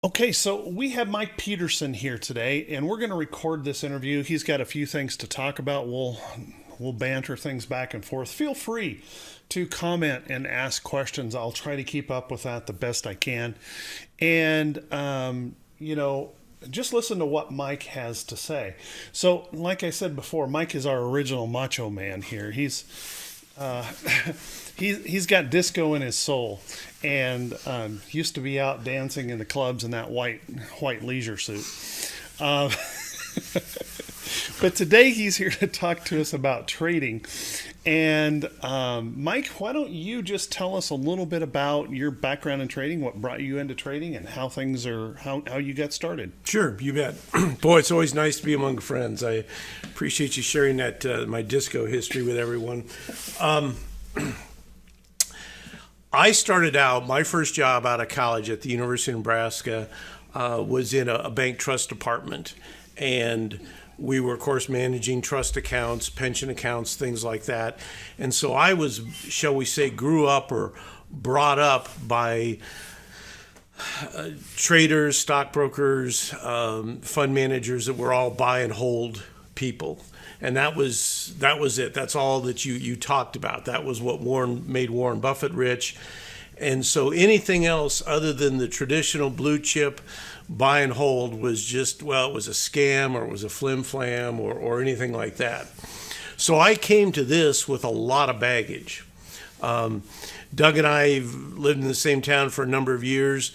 Okay, so we have Mike Peterson here today, and we're going to record this interview. He's got a few things to talk about. We'll banter things back and forth. Feel free to comment and ask questions. I'll try to keep up with that the best I can, and just listen to what Mike has to say. So, like I said before, Mike is our original macho man here. Uh, he's got disco in his soul, and used to be out dancing in the clubs in that white leisure suit. Uh, but today he's here to talk to us about trading. And Mike, why don't you just tell us a little bit about your background in trading, what brought you into trading, and how you got started? Sure, you bet. Boy, it's always nice to be among friends. I appreciate you sharing that my disco history with everyone. I started out, my first job out of college at the University of Nebraska was in a bank trust department. And we were, of course, managing trust accounts, pension accounts, things like that. And so I was, shall we say, grew up or brought up by traders, stockbrokers, fund managers that were all buy and hold people. And that was it. That's all that you talked about. That was what made Warren Buffett rich. And so anything else other than the traditional blue chip buy and hold was just, well, it was a scam or it was a flim-flam or anything like that. So I came to this with a lot of baggage. Doug and I lived in the same town for a number of years.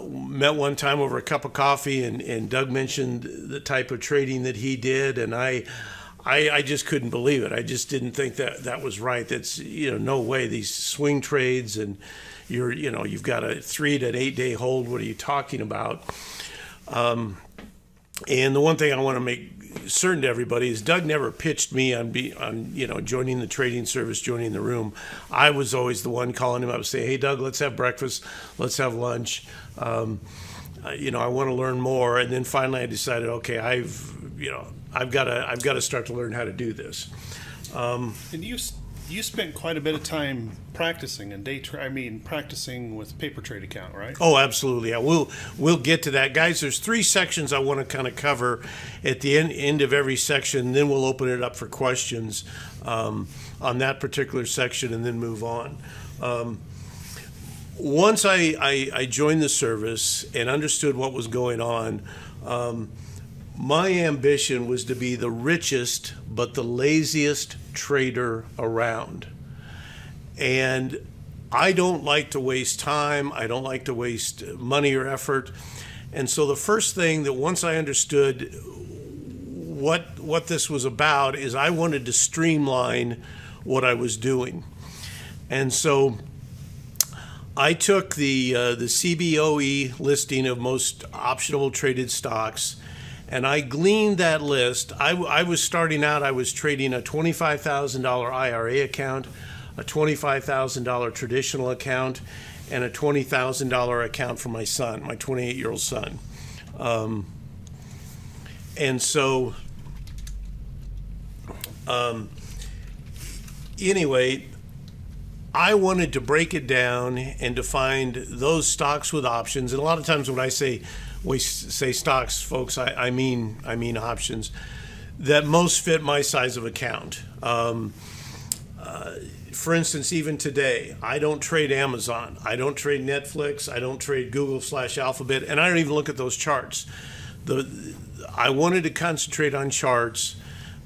Met one time over a cup of coffee, and Doug mentioned the type of trading that he did, and I just couldn't believe it. I just didn't think that was right. That's no way. These swing trades, and you've got a 3 to 8 day hold. What are you talking about? And the one thing I want to make certain to everybody is Doug never pitched me on joining the trading service, joining the room. I was always the one calling him up and saying, "Hey, Doug, let's have breakfast, let's have lunch. I want to learn more." And then finally, I decided, okay, I've got to start to learn how to do this. And you spent quite a bit of time practicing and practicing with paper trade account, right? Oh, absolutely. Yeah, we'll get to that, guys. There's 3 sections I want to kind of cover at the end of every section. Then we'll open it up for questions on that particular section, and then move on. Once I joined the service and understood what was going on, my ambition was to be the richest but the laziest trader around. And I don't like to waste time. I don't like to waste money or effort. And so the first thing that once I understood what this was about is I wanted to streamline what I was doing. And so I took the CBOE listing of most optional traded stocks, and I gleaned that list. I was starting out, I was trading a $25,000 IRA account, a $25,000 traditional account, and a $20,000 account for my son, my 28-year-old son. Anyway, I wanted to break it down and to find those stocks with options. And a lot of times when we say stocks, folks, I mean options that most fit my size of account. For instance, even today, I don't trade Amazon, I don't trade Netflix, I don't trade Google/Alphabet, and I don't even look at those charts. I wanted to concentrate on charts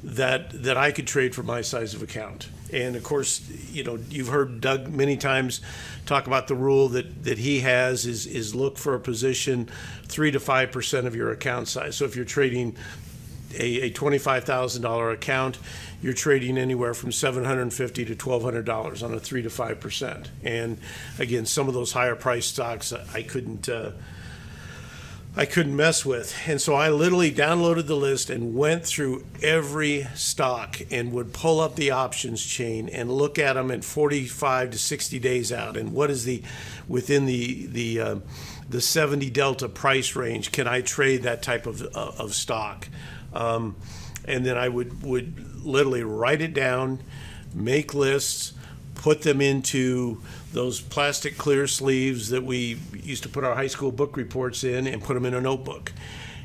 that I could trade for my size of account. And of course, you've heard Doug many times talk about the rule that he has is look for a position 3 to 5% of your account size. So if you're trading a $25,000 account, you're trading anywhere from $750 to $1,200 on a 3 to 5%. And again, some of those higher priced stocks I couldn't mess with. And so I literally downloaded the list and went through every stock and would pull up the options chain and look at them at 45 to 60 days out. And what is within the 70 delta price range, can I trade that type of stock? And then I would literally write it down, make lists, put them into those plastic clear sleeves that we used to put our high school book reports in, and put them in a notebook.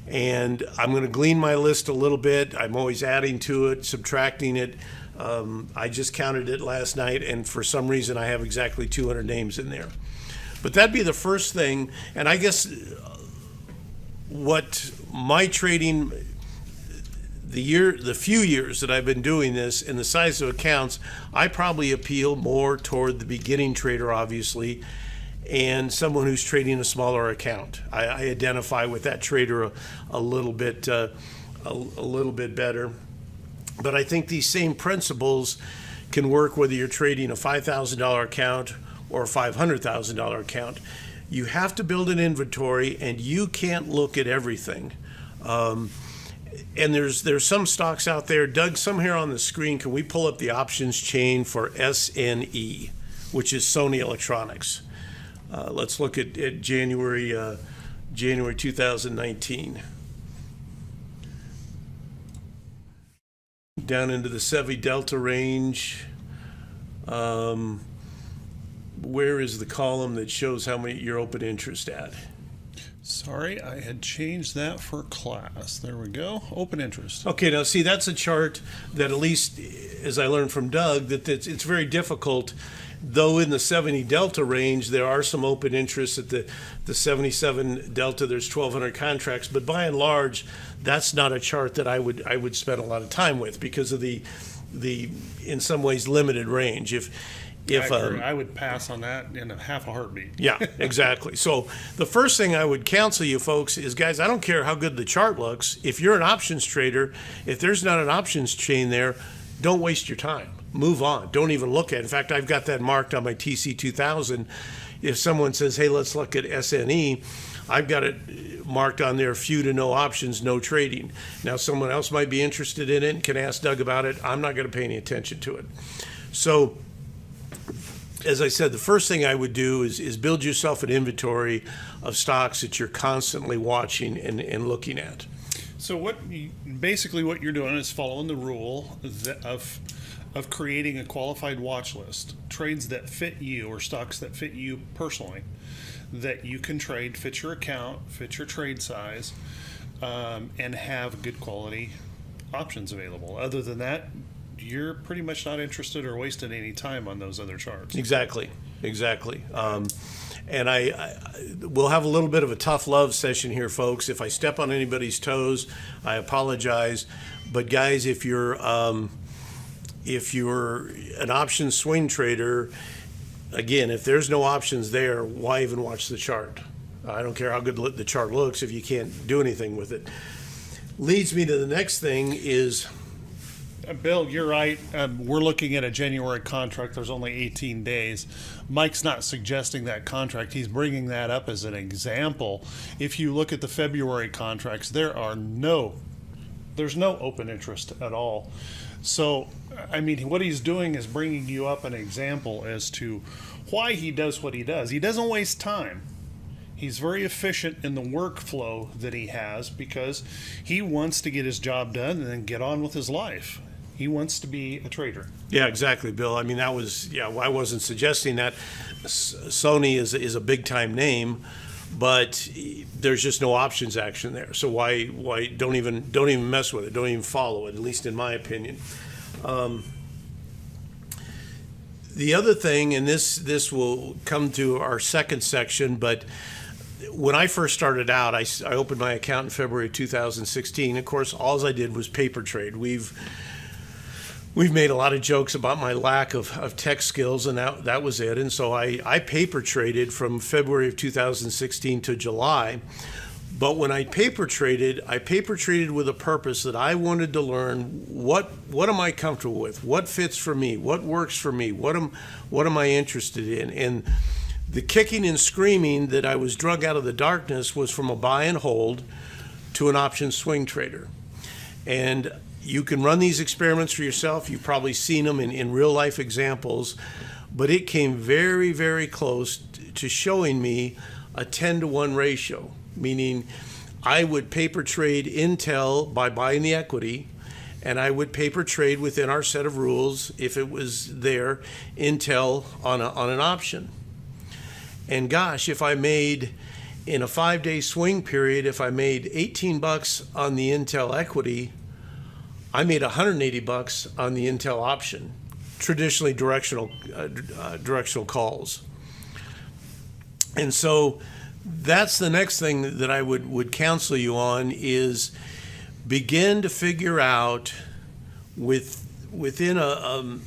And I'm going to glean my list a little bit. I'm always adding to it, subtracting it. I just counted it last night, and for some reason I have exactly 200 names in there. But that'd be the first thing. And I guess what my trading, the few years that I've been doing this, and the size of accounts, I probably appeal more toward the beginning trader, obviously, and someone who's trading a smaller account. I identify with that trader a little bit better. But I think these same principles can work whether you're trading a $5,000 account or a $500,000 account. You have to build an inventory, and you can't look at everything. And there's some stocks out there. Doug, somewhere on the screen, can we pull up the options chain for SNE, which is Sony Electronics? Let's look at January 2019. Down into the Sevi Delta range. Where is the column that shows how many your open interest at? Sorry, I had changed that for class. There we go. Open interest. Okay, now see, that's a chart that, at least as I learned from Doug, that it's very difficult. Though in the 70 delta range, there are some open interests. At the 77 delta, there's 1,200 contracts. But by and large, that's not a chart that I would spend a lot of time with, because of the in some ways limited range. If I would pass on that in a half a heartbeat. Yeah, exactly. So the first thing I would counsel you folks is, guys, I don't care how good the chart looks. If you're an options trader, if there's not an options chain there, don't waste your time. Move on. Don't even look at it. In fact, I've got that marked on my TC2000. If someone says, hey, let's look at SNE, I've got it marked on there, few to no options, no trading. Now, someone else might be interested in it and can ask Doug about it. I'm not going to pay any attention to it. So, as I said, the first thing I would do is build yourself an inventory of stocks that you're constantly watching and looking at. So basically what you're doing is following the rule of creating a qualified watch list, trades that fit you, or stocks that fit you personally, that you can trade, fit your account, fit your trade size, and have good quality options available. Other than that, you're pretty much not interested or wasting any time on those other charts. Exactly. And we'll have a little bit of a tough love session here, folks. If I step on anybody's toes, I apologize. But guys, if you're an option swing trader, again, if there's no options there, why even watch the chart? I don't care how good the chart looks if you can't do anything with it. Leads me to the next thing is... Bill, you're right. We're looking at a January contract. There's only 18 days. Mike's not suggesting that contract. He's bringing that up as an example. If you look at the February contracts, there's no open interest at all. So, I mean, what he's doing is bringing you up an example as to why he does what he does. He doesn't waste time. He's very efficient in the workflow that he has, because he wants to get his job done and then get on with his life. He wants to be a trader. Yeah, exactly, Bill. I mean, I wasn't suggesting that. Sony is a big time name, but there's just no options action there. So why don't even mess with it? Don't even follow it. At least in my opinion. The other thing, and this will come to our second section, but when I first started out, I opened my account in February 2016. Of course, all I did was paper trade. We've made a lot of jokes about my lack of tech skills, and that was it. And so I paper traded from February of 2016 to July. But when I paper traded with a purpose that I wanted to learn what am I comfortable with, what fits for me, what works for me, what am I interested in. And the kicking and screaming that I was drug out of the darkness was from a buy and hold to an option swing trader. And you can run these experiments for yourself. You've probably seen them in real life examples, but it came very, very close to showing me a 10-to-1 ratio, meaning I would paper trade Intel by buying the equity, and I would paper trade within our set of rules if it was there, Intel on an option. And gosh, if I made in a 5-day swing period, if I made $18 on the Intel equity, I made $180 on the Intel option, traditionally directional calls. And so that's the next thing that I would counsel you on is begin to figure out within an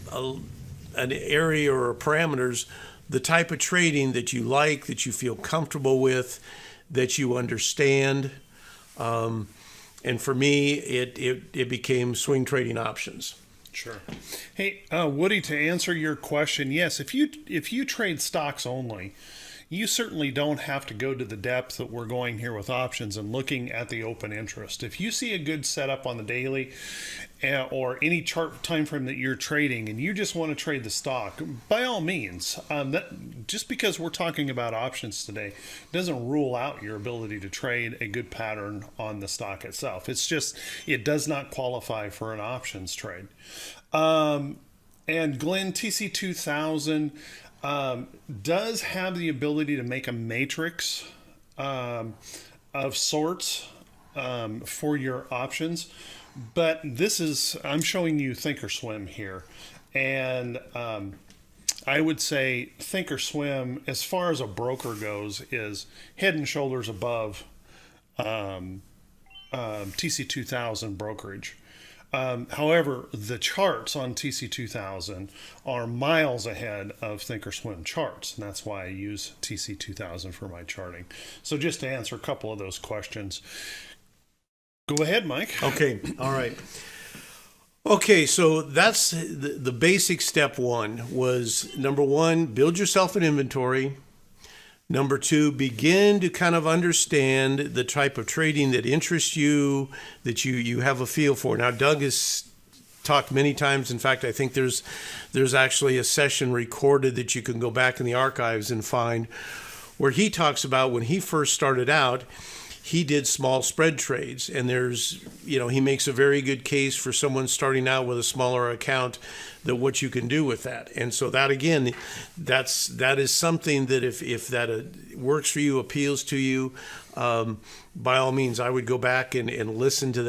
area or parameters the type of trading that you like, that you feel comfortable with, that you understand. And for me, it became swing trading options. Sure. Hey, Woody, to answer your question, yes, if you trade stocks only, you certainly don't have to go to the depth that we're going here with options and looking at the open interest. If you see a good setup on the daily or any chart time frame that you're trading and you just want to trade the stock, by all means, that just because we're talking about options today doesn't rule out your ability to trade a good pattern on the stock itself. It's just, it does not qualify for an options trade. And Glenn, TC2000 does have the ability to make a matrix of sorts for your options, but this is, I'm showing you Thinkorswim here, and I would say Thinkorswim, as far as a broker goes, is head and shoulders above TC2000 brokerage. However, the charts on TC2000 are miles ahead of Thinkorswim charts, and that's why I use TC2000 for my charting. So just to answer a couple of those questions, go ahead, Mike. Okay, all right. Okay, so that's the basic step one was, number one, build yourself an inventory. Number two, begin to kind of understand the type of trading that interests you, that you have a feel for. Now, Doug has talked many times. In fact, I think there's actually a session recorded that you can go back in the archives and find where he talks about when he first started out, he did small spread trades. And he makes a very good case for someone starting out with a smaller account, that what you can do with that. And so that, again, that is something that if that works for you, appeals to you, by all means, I would go back and listen to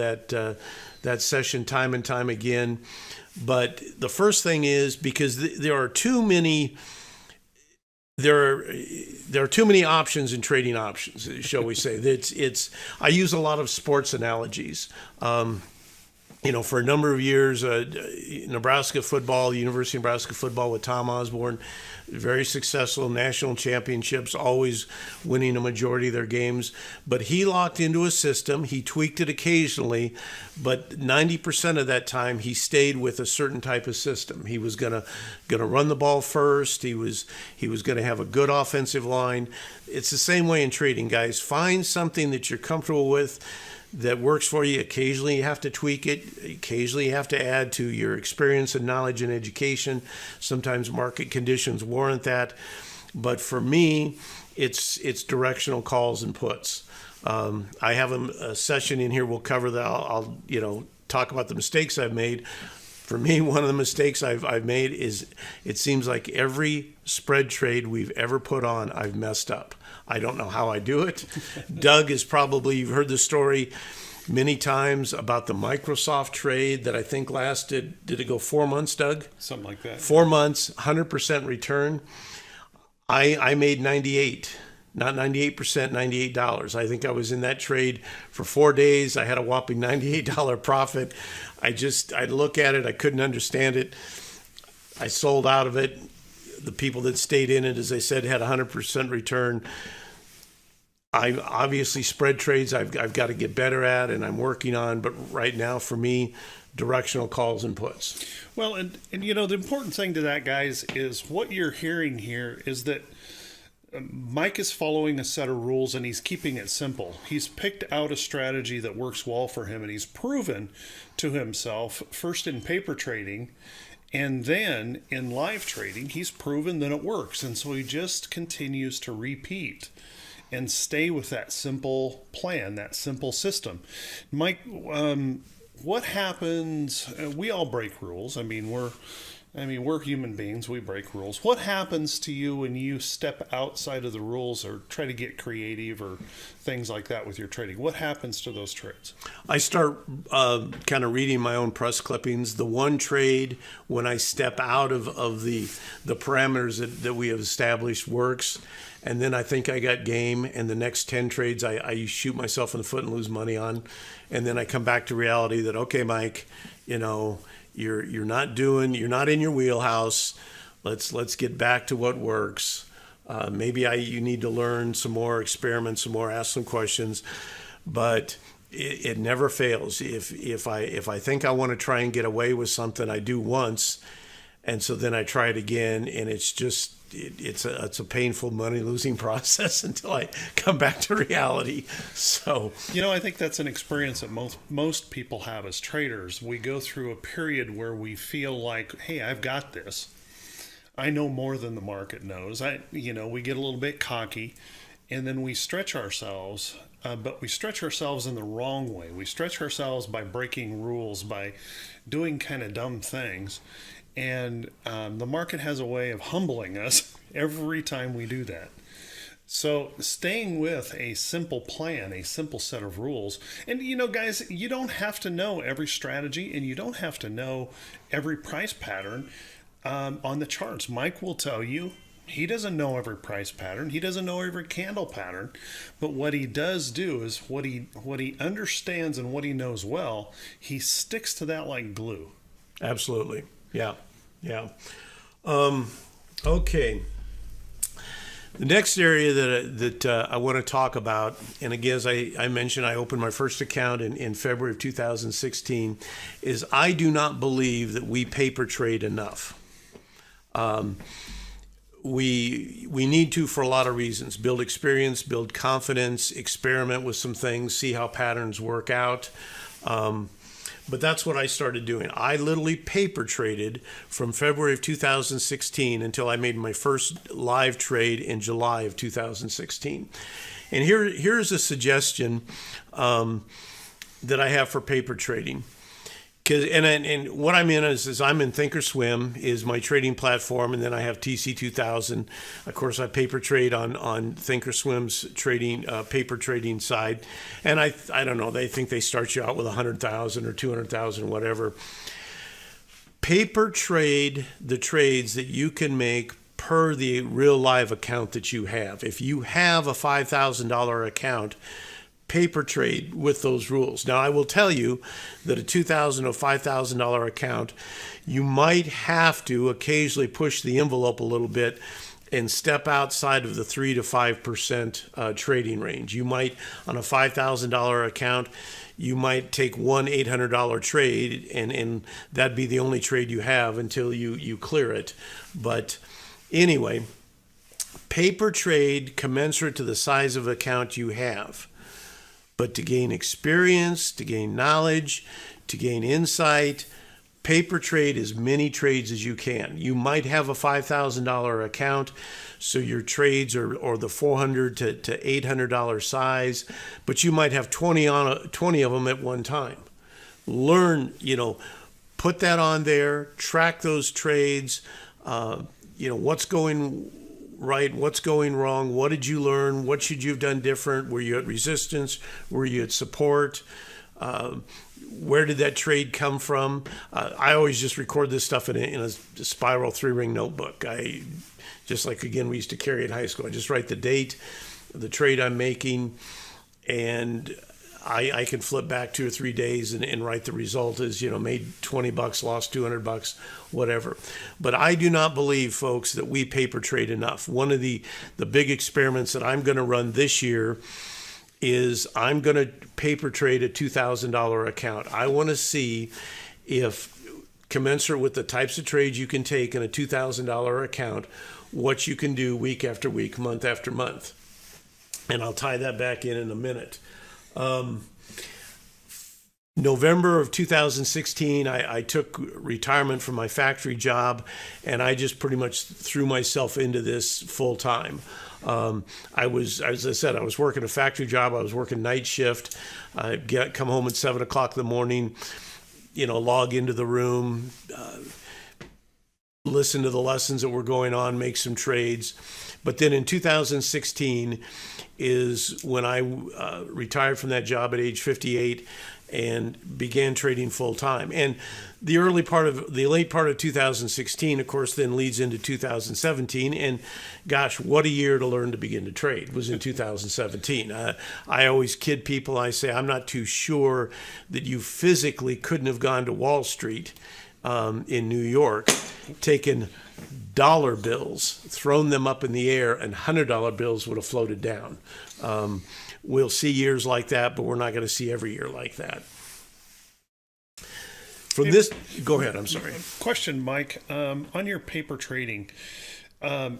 that session time and time again. But the first thing is, because there are too many options in trading options, shall we say. I use a lot of sports analogies. For a number of years, Nebraska football, the University of Nebraska football with Tom Osborne, very successful, national championships, always winning a majority of their games. But he locked into a system. He tweaked it occasionally, but 90% of that time he stayed with a certain type of system. He was gonna run the ball first. He was gonna have a good offensive line. It's the same way in trading, guys. Find something that you're comfortable with, that works for you. Occasionally you have to tweak it. Occasionally you have to add to your experience and knowledge and education. Sometimes market conditions warrant that. But for me, it's directional calls and puts. I have a session in here. We'll cover that. I'll talk about the mistakes I've made. For me, one of the mistakes I've made is it seems like every spread trade we've ever put on, I've messed up. I don't know how I do it. Doug is probably, you've heard the story many times about the Microsoft trade that I think lasted, did it go 4 months, Doug? Something like that. 4 months, 100% return. I made 98, not 98%, $98. I think I was in that trade for 4 days. I had a whopping $98 profit. I'd look at it. I couldn't understand it. I sold out of it. The people that stayed in it, as I said, had 100% return. I obviously spread trades I've got to get better at and I'm working on, but right now for me, directional calls and puts. Well, and the important thing to that, guys, is what you're hearing here is that Mike is following a set of rules and he's keeping it simple. He's picked out a strategy that works well for him and he's proven to himself, first in paper trading, and then in live trading, he's proven that it works. And so he just continues to repeat and stay with that simple plan, that simple system. Mike, what happens? We all break rules. We're human beings. We break rules. What happens to you when you step outside of the rules or try to get creative or things like that with your trading? What happens to those trades? I start kind of reading my own press clippings. The one trade when I step out of the parameters that we have established works, and then I think I got game, and the next 10 trades I shoot myself in the foot and lose money on, and then I come back to reality that, okay, Mike, you're not in your wheelhouse. Let's get back to what works. Maybe you need to learn some more, experiment some more, ask some questions, but it never fails. If I think I want to try and get away with something, I do once, and so then I try it again, and it's a painful money losing process until I come back to reality. So I think that's an experience that most people have as traders. We go through a period where we feel like, hey, I've got this. I know more than the market knows. We get a little bit cocky, and then we stretch ourselves, but we stretch ourselves in the wrong way. We stretch ourselves by breaking rules, by doing kind of dumb things. And the market has a way of humbling us every time we do that. So staying with a simple plan, a simple set of rules. And, guys, you don't have to know every strategy, and you don't have to know every price pattern on the charts. Mike will tell you he doesn't know every price pattern. He doesn't know every candle pattern. But what he does do is what he understands and what he knows well, he sticks to that like glue. Absolutely. Yeah. Okay. The next area that I want to talk about, and again, as I mentioned, I opened my first account in February of 2016, is I do not believe that we paper trade enough. We need to for a lot of reasons. Build experience, build confidence, experiment with some things, see how patterns work out. But that's what I started doing. I literally paper traded from February of 2016 until I made my first live trade in July of 2016. And here's a suggestion that I have for paper trading. And what I'm in is I'm in Thinkorswim is my trading platform, and then I have TC2000. Of course, I paper trade on Thinkorswim's trading paper trading side, and I don't know. They think they start you out with 100,000 or 200,000, whatever. Paper trade the trades that you can make per the real live account that you have. If you have a $5,000 account, paper trade with those rules. Now, I will tell you that a $2,000 or $5,000 account, you might have to occasionally push the envelope a little bit and step outside of the 3 to 5% trading range. You might, on a $5,000 account, you might take one $800 trade, and that'd be the only trade you have until you clear it. But anyway, paper trade commensurate to the size of account you have. But to gain experience, to gain knowledge, to gain insight, paper trade as many trades as you can. You might have a $5,000 account, so your trades are the $400 to $800 size, but you might have 20 of them at one time. Learn, put that on there, track those trades, what's going right, what's going wrong, what did you learn, what should you have done different, were you at resistance, were you at support, where did that trade come from? I always just record this stuff in a spiral 3-ring notebook. Just like, again, we used to carry in high school. I just write the date, the trade I'm making, and I can flip back 2 or 3 days and write the result as, made $20, lost $200, whatever. But I do not believe, folks, that we paper trade enough. One of the big experiments that I'm going to run this year is I'm going to paper trade a $2,000 account. I want to see if, commensurate with the types of trades you can take in a $2,000 account, what you can do week after week, month after month. And I'll tie that back in a minute. November of 2016, I took retirement from my factory job, and I just pretty much threw myself into this full time. I was, as I said, I was working a factory job. I was working night shift. I'd come home at 7 o'clock in the morning, log into the room, listen to the lessons that were going on, make some trades. But then in 2016 is when I retired from that job at age 58 and began trading full time. And the late part of 2016, of course, then leads into 2017. And gosh, what a year to learn to begin to trade was in 2017. I always kid people. I say, I'm not too sure that you physically couldn't have gone to Wall Street in New York, taken dollar bills, thrown them up in the air, and $100 bills would have floated down. We'll see years like that, but we're not going to see every year like that. Go ahead, I'm sorry. Question, Mike. On your paper trading,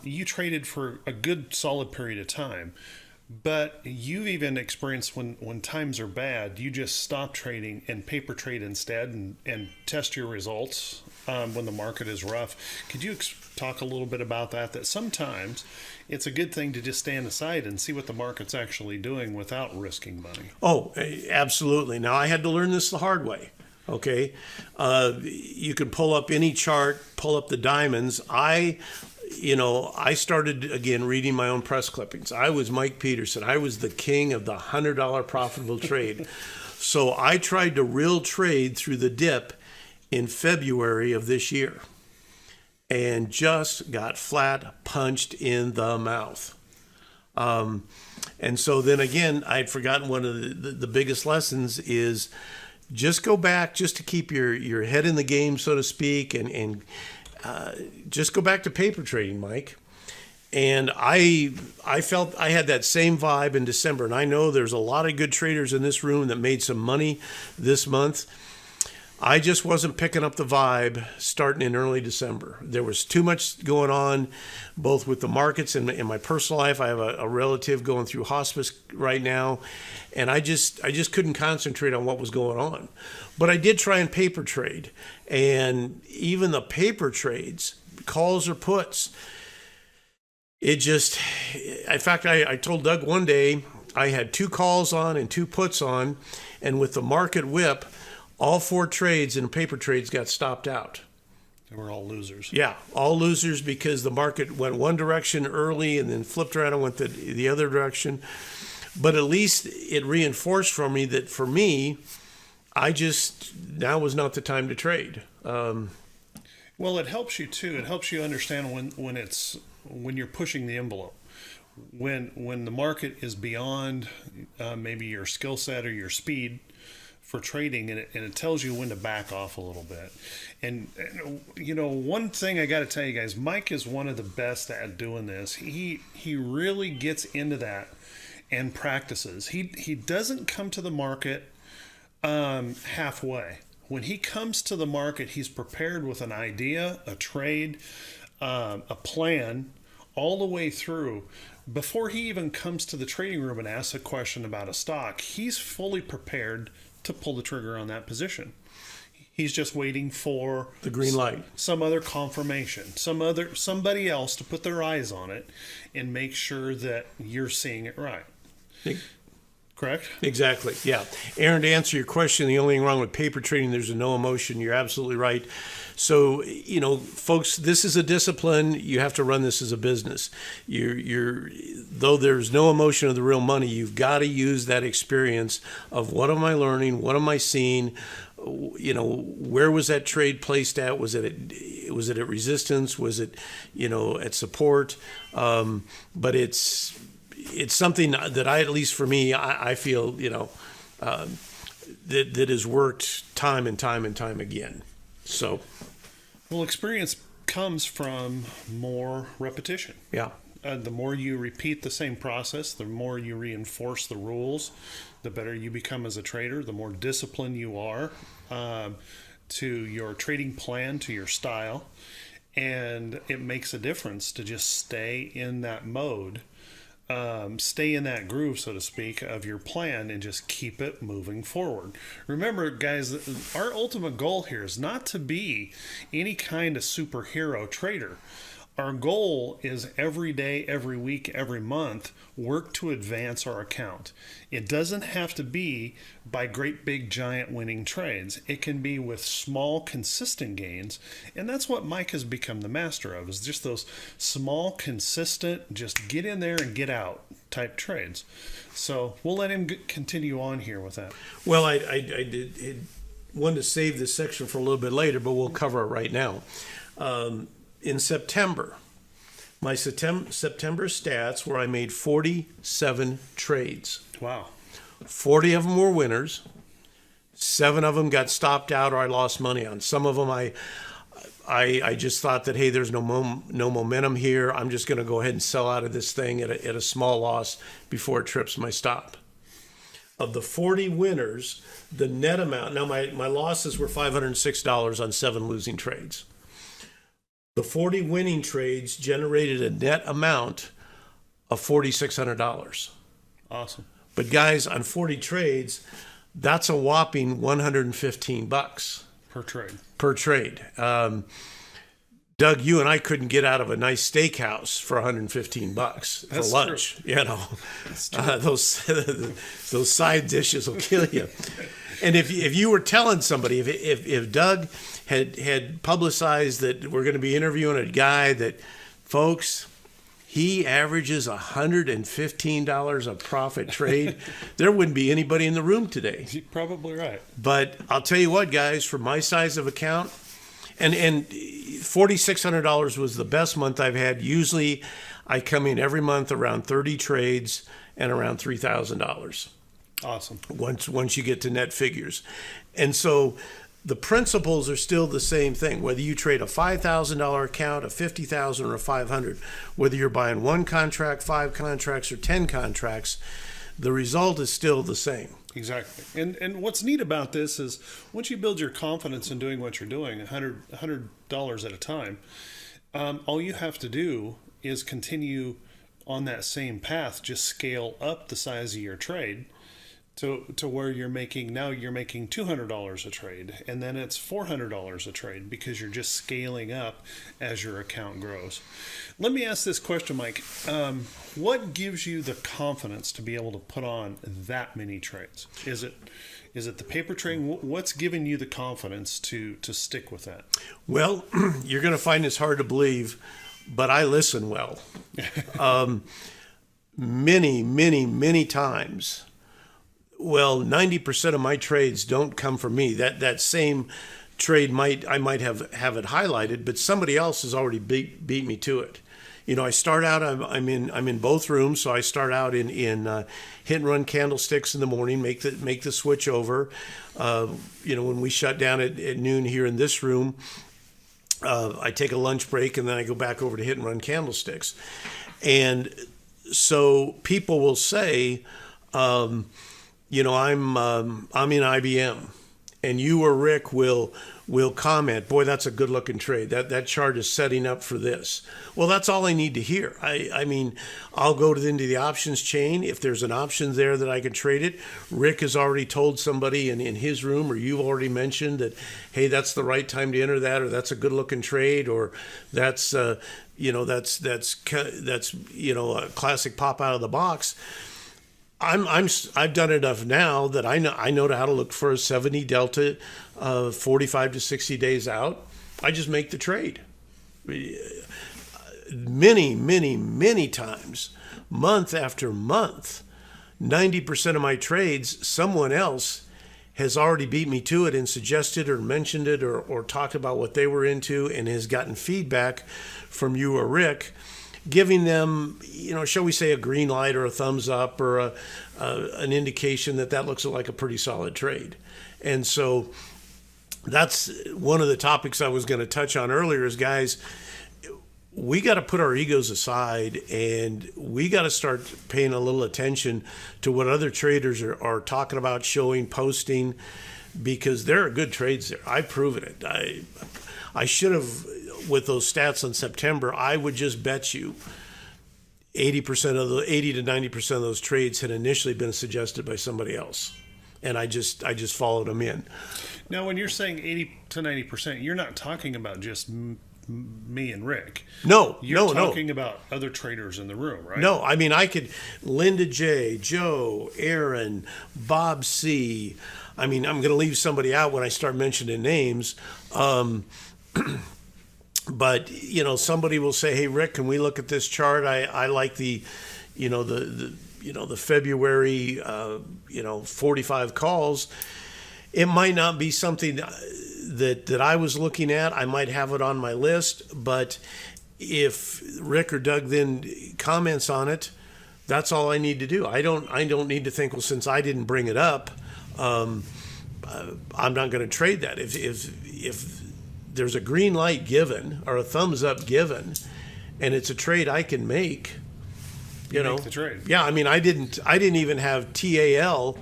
you traded for a good solid period of time, but you've even experienced when times are bad, you just stop trading and paper trade instead and test your results when the market is rough. Could you talk a little bit about that? That sometimes it's a good thing to just stand aside and see what the market's actually doing without risking money. Oh, absolutely. Now, I had to learn this the hard way. Okay. You could pull up any chart, pull up the diamonds. I started, again, reading my own press clippings. I was Mike Peterson. I was the king of the $100 profitable trade. So I tried to real trade through the dip in February of this year and just got flat punched in the mouth. And so then again, I'd forgotten one of the biggest lessons is just go back just to keep your head in the game, so to speak, and just go back to paper trading, Mike. And I felt I had that same vibe in December. And I know there's a lot of good traders in this room that made some money this month. I just wasn't picking up the vibe starting in early December. There was too much going on, both with the markets and in my personal life. I have a relative going through hospice right now, and I just couldn't concentrate on what was going on. But I did try and paper trade, and even the paper trades, calls or puts, in fact, I told Doug one day I had 2 calls on and 2 puts on, and with the market whip, all 4 trades in paper trades got stopped out. They were all losers. Yeah, all losers because the market went one direction early and then flipped around and went the other direction. But at least it reinforced for me that for me, now was not the time to trade. Well, it helps you too. It helps you understand when you're pushing the envelope. When the market is beyond maybe your skill set or your speed for trading, and it tells you when to back off a little bit. And one thing I got to tell you guys, Mike is one of the best at doing this. He really gets into that and practices. He doesn't come to the market halfway. When he comes to the market, he's prepared with an idea, a trade, a plan, all the way through. Before he even comes to the trading room and asks a question about a stock, he's fully prepared to pull the trigger on that position. He's just waiting for the green light, some other confirmation, somebody else to put their eyes on it and make sure that you're seeing it right. Correct? Exactly. Yeah. Aaron, to answer your question, the only thing wrong with paper trading, there's no emotion. You're absolutely right. So, folks, this is a discipline. You have to run this as a business. Though there's no emotion of the real money, you've got to use that experience of what am I learning? What am I seeing? Where was that trade placed at? Was it at resistance? Was it, at support? But it's something that at least for me, I feel, that has worked time and time and time again. So, well, experience comes from more repetition. Yeah. The more you repeat the same process, the more you reinforce the rules, the better you become as a trader, the more disciplined you are to your trading plan, to your style. And it makes a difference to just stay in that mode stay in that groove, so to speak, of your plan and just keep it moving forward. Remember, guys, our ultimate goal here is not to be any kind of superhero trader. Our goal is every day, every week, every month, work to advance our account. It doesn't have to be by great big giant winning trades. It can be with small consistent gains, and that's what Mike has become the master of, is just those small consistent, just get in there and get out type trades. So we'll let him continue on here with that. Well, I did wanted to save this section for a little bit later, but we'll cover it right now. In September, my September stats were I made 47 trades. Wow. 40 of them were winners. 7 of them got stopped out or I lost money on. Some of them I just thought that, hey, there's no momentum here. I'm just going to go ahead and sell out of this thing at a small loss before it trips my stop. Of the 40 winners, the net amount, now my losses were $506 on 7 losing trades. The 40 winning trades generated a net amount of $4,600. Awesome. But guys, on 40 trades, that's a whopping $115 Per trade. per trade. Doug, you and I couldn't get out of a nice steakhouse for $115 for lunch. True. You know, those side dishes will kill you. And if you were telling somebody, if Doug had publicized that we're going to be interviewing a guy that, folks, he averages $115 a profit trade, there wouldn't be anybody in the room today. You're probably right. But I'll tell you what, guys, for my size of account, and $4,600 was the best month I've had. Usually I come in every month around 30 trades and around $3,000. Awesome. Once you get to net figures. And so the principles are still the same thing, whether you trade a $5,000 account, a $50,000 or a $500, whether you're buying 1 contract, 5 contracts, or 10 contracts, the result is still the same. Exactly. And what's neat about this is once you build your confidence in doing what you're doing, $100 at a time, all you have to do is continue on that same path, just scale up the size of your trade to where you're making $200 a trade, and then it's $400 a trade because you're just scaling up as your account grows. Let me ask this question, Mike. What gives you the confidence to be able to put on that many trades? Is it the paper trading? What's giving you the confidence to stick with that? Well, you're going to find this hard to believe, but I listen well. Many times. Well, 90% of my trades don't come from me. That same trade I might have it highlighted, but somebody else has already beat me to it. You know, I start out. I'm in both rooms, so I start out in hit and run candlesticks in the morning. Make the switch over. When we shut down at noon here in this room, I take a lunch break and then I go back over to hit and run candlesticks. And so people will say, I'm in IBM, and you or Rick will comment, boy, that's a good looking trade. That chart is setting up for this. Well, that's all I need to hear. I mean, I'll go into the options chain. If there's an option there that I can trade it, Rick has already told somebody in his room, or you've already mentioned that, hey, that's the right time to enter that, or that's a good looking trade, or that's a classic pop out of the box. I've done enough now that I know how to look for a 70 delta, 45 to 60 days out. I just make the trade. Many times, month after month, 90% of my trades, someone else has already beat me to it and suggested or mentioned it or talked about what they were into and has gotten feedback from you or Rick, giving them, shall we say, a green light or a thumbs up or an indication that looks like a pretty solid trade. And so that's one of the topics I was going to touch on earlier is, guys, we got to put our egos aside and we got to start paying a little attention to what other traders are talking about, showing, posting, because there are good trades there. I've proven it. I should have, with those stats on September, I would just bet you 80% of the 80 to 90% of those trades had initially been suggested by somebody else, and I just followed them in. Now, when you're saying 80 to 90%, you're not talking about just me and Rick. No, you're talking about other traders in the room, right? No, I mean, I could Linda J, Joe, Aaron, Bob C. I mean, I'm going to leave somebody out when I start mentioning names. But, you know, somebody will say, hey, Rick, can we look at this chart? I like the February, 45 calls. It might not be something that I was looking at. I might have it on my list, but if Rick or Doug then comments on it, that's all I need to do. I don't need to think, well, since I didn't bring it up, I'm not going to trade that. If there's a green light given or a thumbs up given, and it's a trade I can make, you know, make the trade. Yeah, I mean, I didn't even have TAL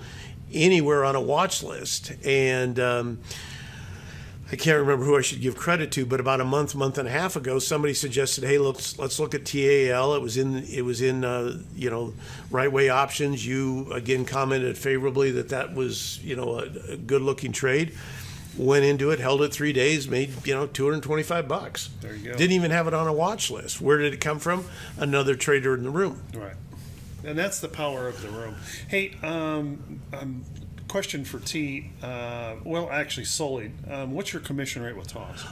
anywhere on a watch list, and I can't remember who I should give credit to, but about a month and a half ago, somebody suggested, "Hey, let's look at TAL." It was in Right Way Options. You again commented favorably that was a good looking trade. Went into it, held it 3 days, made $225. There you go. Didn't even have it on a watch list. Where did it come from? Another trader in the room. Right, and that's the power of the room. Hey, question for T. Well, actually, Sully, what's your commission rate with Toss?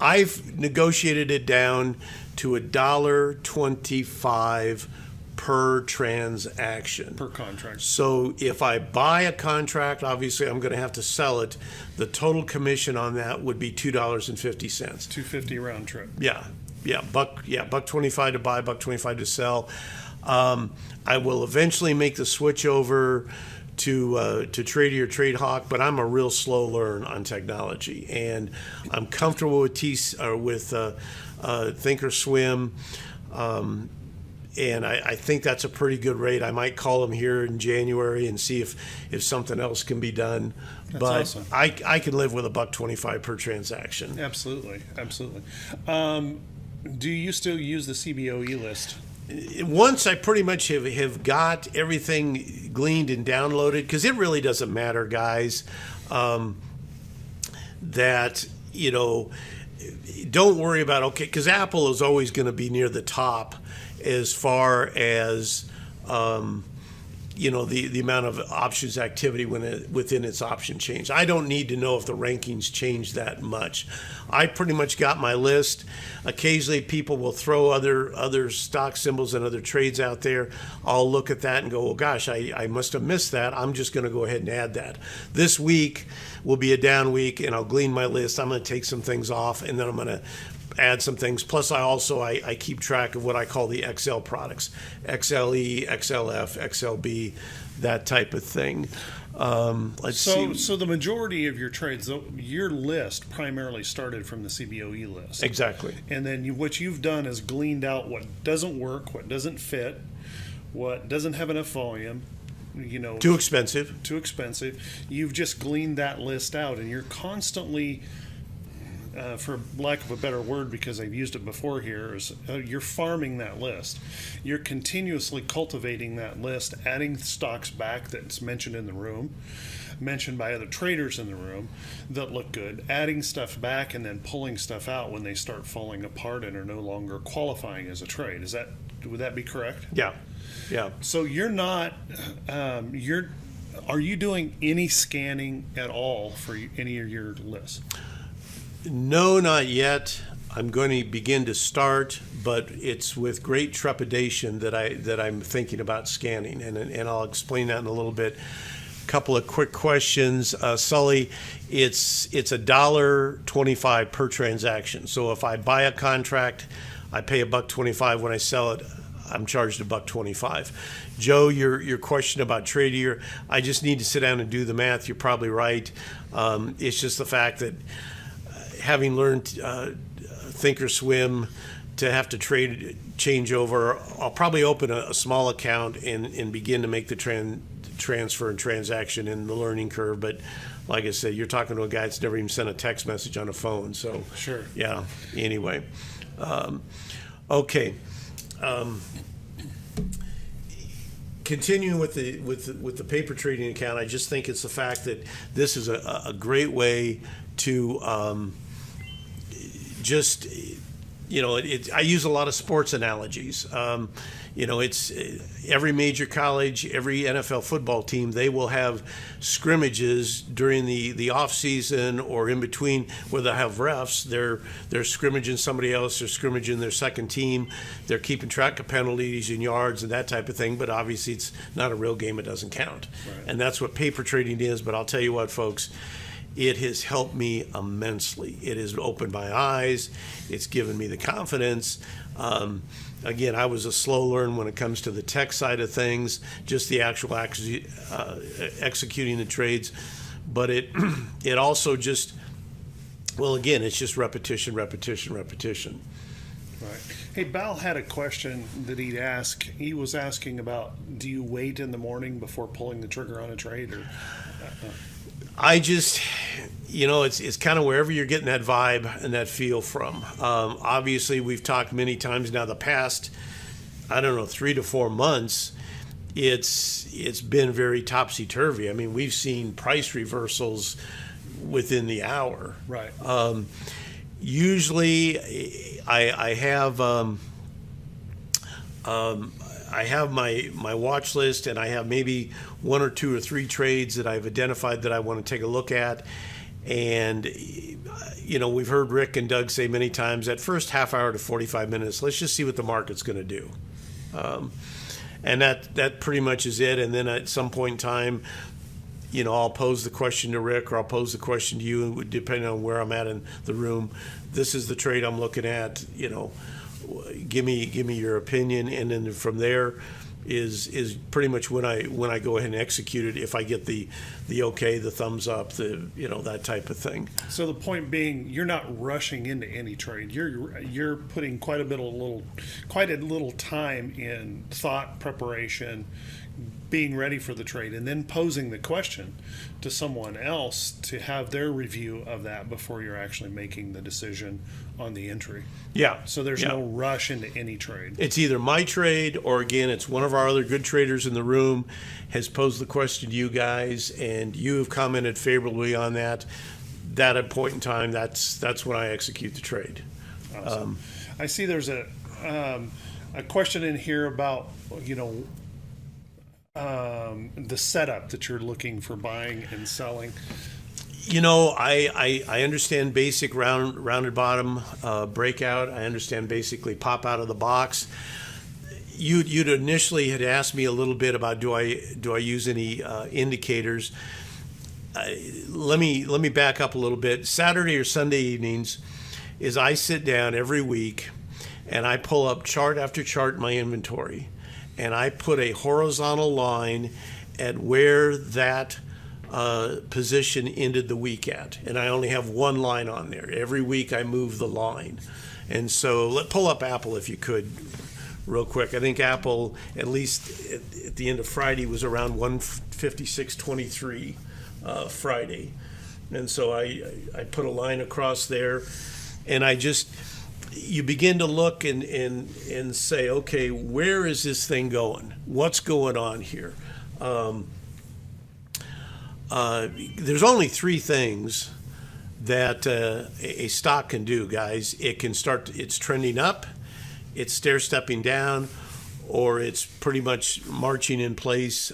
I've negotiated it down to $1.25 per transaction. Per contract. So if I buy a contract, obviously I'm going to have to sell it. The total commission on that would be $2.50. $2.50 round trip. $1.25 to buy, $1.25 to sell. I will eventually make the switch over to Trady or Trade Hawk, but I'm a real slow learn on technology, and I'm comfortable with Thinkorswim, and I think that's a pretty good rate. I might call them here in January and see if something else can be done. That's but awesome. I can live with $1.25 per transaction. Absolutely. Do you still use the CBOE list? Once I pretty much have got everything gleaned and downloaded, because it really doesn't matter, guys, that, don't worry about, because Apple is always going to be near the top as far as, the amount of options activity within its option change. I don't need to know if the rankings change that much. I pretty much got my list. Occasionally people will throw other stock symbols and other trades out there. I'll look at that and go, well, gosh, I must have missed that. I'm just going to go ahead and add that. This week will be a down week, and I'll glean my list. I'm going to take some things off, and then I'm going to add some things. Plus, I keep track of what I call the XL products, XLE, XLF, XLB, that type of thing. Let's see. So the majority of your trades, your list primarily started from the CBOE list. Exactly. And then what you've done is gleaned out what doesn't work, what doesn't fit, what doesn't have enough volume. Too expensive. You've just gleaned that list out, and you're constantly, for lack of a better word, because I've used it before here, you're farming that list. You're continuously cultivating that list, adding stocks back that's mentioned in the room, mentioned by other traders in the room that look good, adding stuff back, and then pulling stuff out when they start falling apart and are no longer qualifying as a trade. Would that be correct? Yeah. So you're not, are you doing any scanning at all for any of your lists? No, not yet. I'm going to begin to start, but it's with great trepidation that I'm thinking about scanning, and I'll explain that in a little bit. A couple of quick questions, Sully. It's $1.25 per transaction. So if I buy a contract, I pay $1.25. When I sell it, I'm charged $1.25. Joe, your question about Tradier, I just need to sit down and do the math. You're probably right. It's just the fact that having learned Thinkorswim to have to change over, I'll probably open a small account and begin to make the transfer and transaction in the learning curve. But like I said, you're talking to a guy that's never even sent a text message on a phone. So sure. Yeah. Anyway, okay. continuing with the paper trading account, I just think it's the fact that this is a great way to just, I use a lot of sports analogies. It's every major college, every NFL football team, they will have scrimmages during the off season or in between where they have refs. They're scrimmaging somebody else, they're scrimmaging their second team, they're keeping track of penalties and yards and that type of thing. But obviously, it's not a real game; it doesn't count, right. And that's what paper trading is. But I'll tell you what, folks. It has helped me immensely. It has opened my eyes. It's given me the confidence. Again, I was a slow learner when it comes to the tech side of things, just the actual executing the trades. But it also just, again, it's just repetition. Right. Hey, Bal had a question that he'd ask. He was asking about, do you wait in the morning before pulling the trigger on a trade? Or I just, it's kind of wherever you're getting that vibe and that feel from. Obviously, we've talked many times now. The past, 3 to 4 months, it's been very topsy turvy. I mean, we've seen price reversals within the hour. Right. Usually, I have. I have my watch list, and I have maybe 1 or 2 or 3 trades that I've identified that I want to take a look at. And, we've heard Rick and Doug say many times that first half hour to 45 minutes, let's just see what the market's going to do. And that pretty much is it. And then at some point in time, I'll pose the question to Rick or I'll pose the question to you, depending on where I'm at in the room. This is the trade I'm looking at, give me your opinion, and then from there is pretty much when I go ahead and execute it, if I get the okay, the thumbs up, that type of thing. So the point being, you're not rushing into any trade. You're putting quite a little time in thought, preparation, being ready for the trade, and then posing the question to someone else to have their review of that before you're actually making the decision on the entry. Yeah. So there's no rush into any trade. It's either my trade or, again, it's one of our other good traders in the room has posed the question to you guys, and you have commented favorably on that. That at a point in time, that's when I execute the trade. Awesome. I see there's a question in here about, the setup that you're looking for buying and selling. I understand basic rounded bottom breakout. I understand basically pop out of the box. You'd initially had asked me a little bit about do I use any indicators. Let me back up a little bit. Saturday or Sunday evenings is I sit down every week and I pull up chart after chart in my inventory, and I put a horizontal line at where that position ended the week at. And I only have one line on there. Every week I move the line. And so pull up Apple if you could real quick. I think Apple, at least at the end of Friday, was around 156.23 Friday. And so I put a line across there, and you begin to look and say, okay, where is this thing going? What's going on here? There's only 3 things that a stock can do, guys. It's trending up, it's stair-stepping down, or it's pretty much marching in place,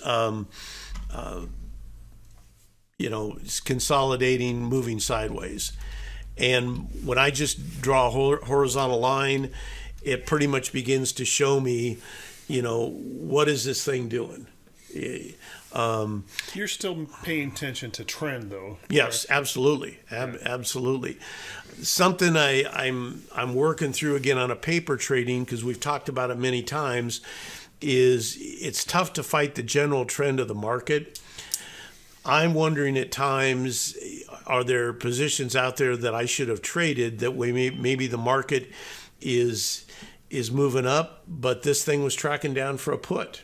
it's consolidating, moving sideways. And when I just draw a horizontal line, it pretty much begins to show me, what is this thing doing? You're still paying attention to trend, though. Yes, absolutely, absolutely. Something I'm working through again on a paper trading, because we've talked about it many times, is it's tough to fight the general trend of the market. I'm wondering at times, are there positions out there that I should have traded that maybe the market is moving up, but this thing was tracking down for a put,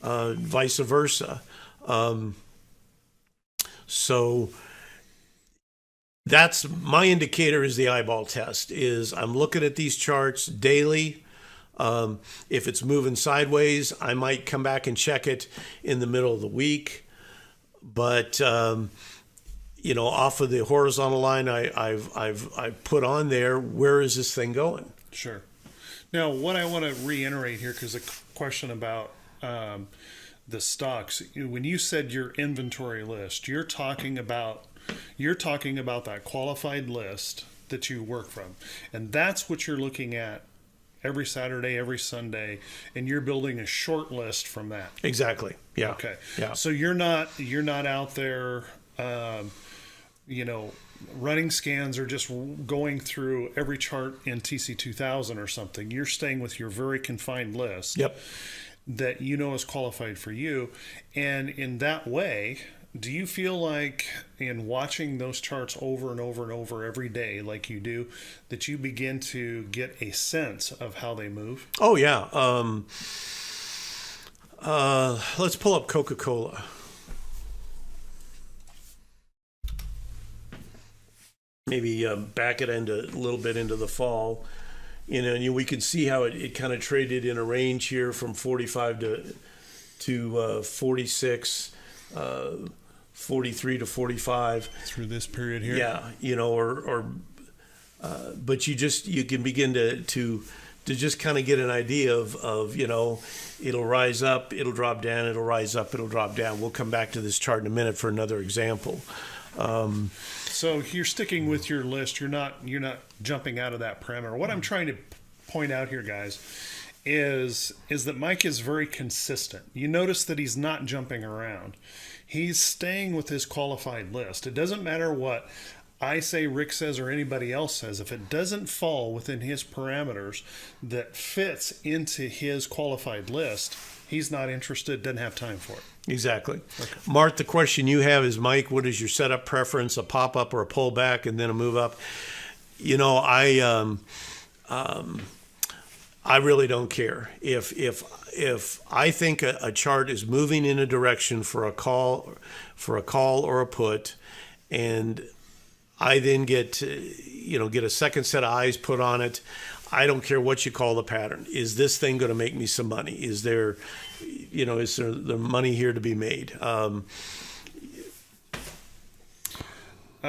vice versa. So that's my indicator, is the eyeball test. Is I'm looking at these charts daily, If it's moving sideways, I might come back and check it in the middle of the week. But off of the horizontal line, I've put on there, where is this thing going? Sure. Now, what I want to reiterate here, because the question about the stocks, when you said your inventory list, you're talking about that qualified list that you work from, and that's what you're looking at every Saturday, every Sunday, and you're building a short list from that. Exactly. Yeah. Okay. Yeah. So you're not out there, running scans or just going through every chart in TC 2000 or something. You're staying with your very confined list. Yep. That is qualified for you, and in that way, do you feel like in watching those charts over and over and over every day, like you do, that you begin to get a sense of how they move? Oh, yeah. Let's pull up Coca-Cola. Maybe back it a little bit into the fall. And we can see how it kind of traded in a range here from 45 to 46, 43 to 45 through this period here. Yeah, but you can begin to just kind of get an idea of it'll rise up, it'll drop down, it'll rise up, it'll drop down. We'll come back to this chart in a minute for another example. So you're sticking with your list. You're not jumping out of that parameter. What I'm trying to point out here, guys, is that Mike is very consistent. You notice that he's not jumping around. He's staying with his qualified list. It doesn't matter what I say, Rick says, or anybody else says. If it doesn't fall within his parameters that fits into his qualified list, he's not interested, doesn't have time for it. Exactly. Okay. Mart, the question you have is, Mike, what is your setup preference, a pop-up or a pullback and then a move up? I really don't care. If I think a chart is moving in a direction for a call or a put, and I then get a second set of eyes put on it, I don't care what you call the pattern. Is this thing going to make me some money? Is there the money here to be made?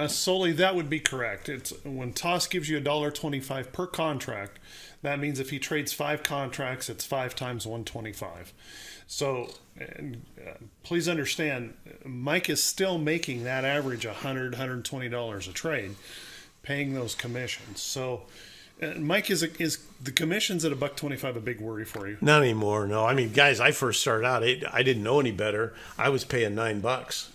Solely, that would be correct. It's when Toss gives you $1.25 per contract. That means if he trades 5 contracts, it's 5 times 125. So please understand, Mike is still making that average $100, $120 a trade, paying those commissions. So Mike, is the commissions at $1.25 a big worry for you? Not anymore. No, I mean, guys, I first started out, I didn't know any better. I was paying $9.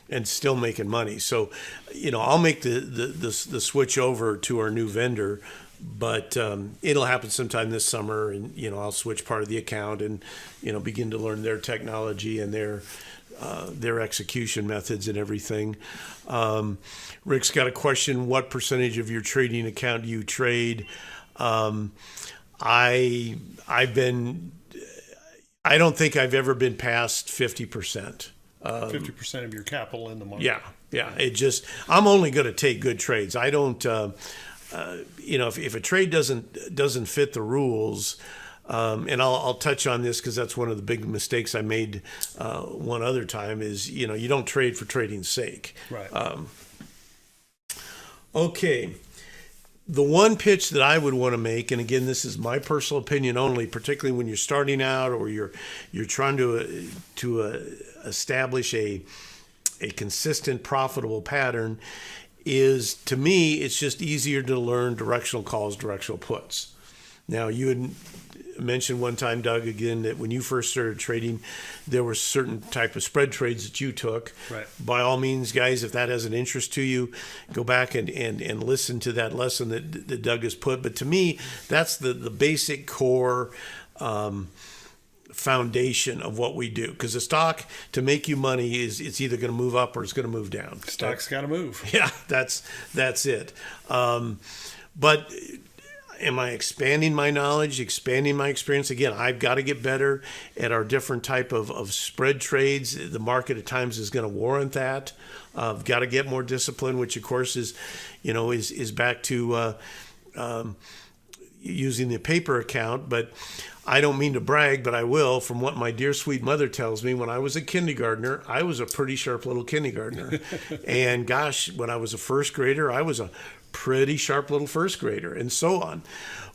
And still making money. So, I'll make the switch over to our new vendor, but it'll happen sometime this summer, and I'll switch part of the account and begin to learn their technology and their execution methods and everything. Rick's got a question: what percentage of your trading account do you trade? I don't think I've ever been past 50%. 50% of your capital in the market. Yeah. I'm only going to take good trades. I don't, if a trade doesn't fit the rules, and I'll touch on this because that's one of the big mistakes I made one other time is, you don't trade for trading's sake. Right. Okay. The one pitch that I would want to make, and again, this is my personal opinion only, particularly when you're starting out or you're trying to establish a consistent, profitable pattern, is, to me, it's just easier to learn directional calls, directional puts. Now, you had mentioned one time, Doug, again, that when you first started trading, there were certain type of spread trades that you took. Right. By all means, guys, if that has an interest to you, go back and listen to that lesson that Doug has put. But to me, that's the basic core foundation of what we do. Because the stock, to make you money, it's either going to move up or it's going to move down. Stock's got to move. Yeah, that's it. But am I expanding my knowledge, expanding my experience? Again, I've got to get better at our different type of spread trades. The market at times is going to warrant that. I've got to get more discipline, which of course is, is back to using the paper account. But I don't mean to brag, but I will. From what my dear sweet mother tells me, when I was a kindergartner, I was a pretty sharp little kindergartner. And gosh, when I was a first grader, I was a pretty sharp little first grader, and so on.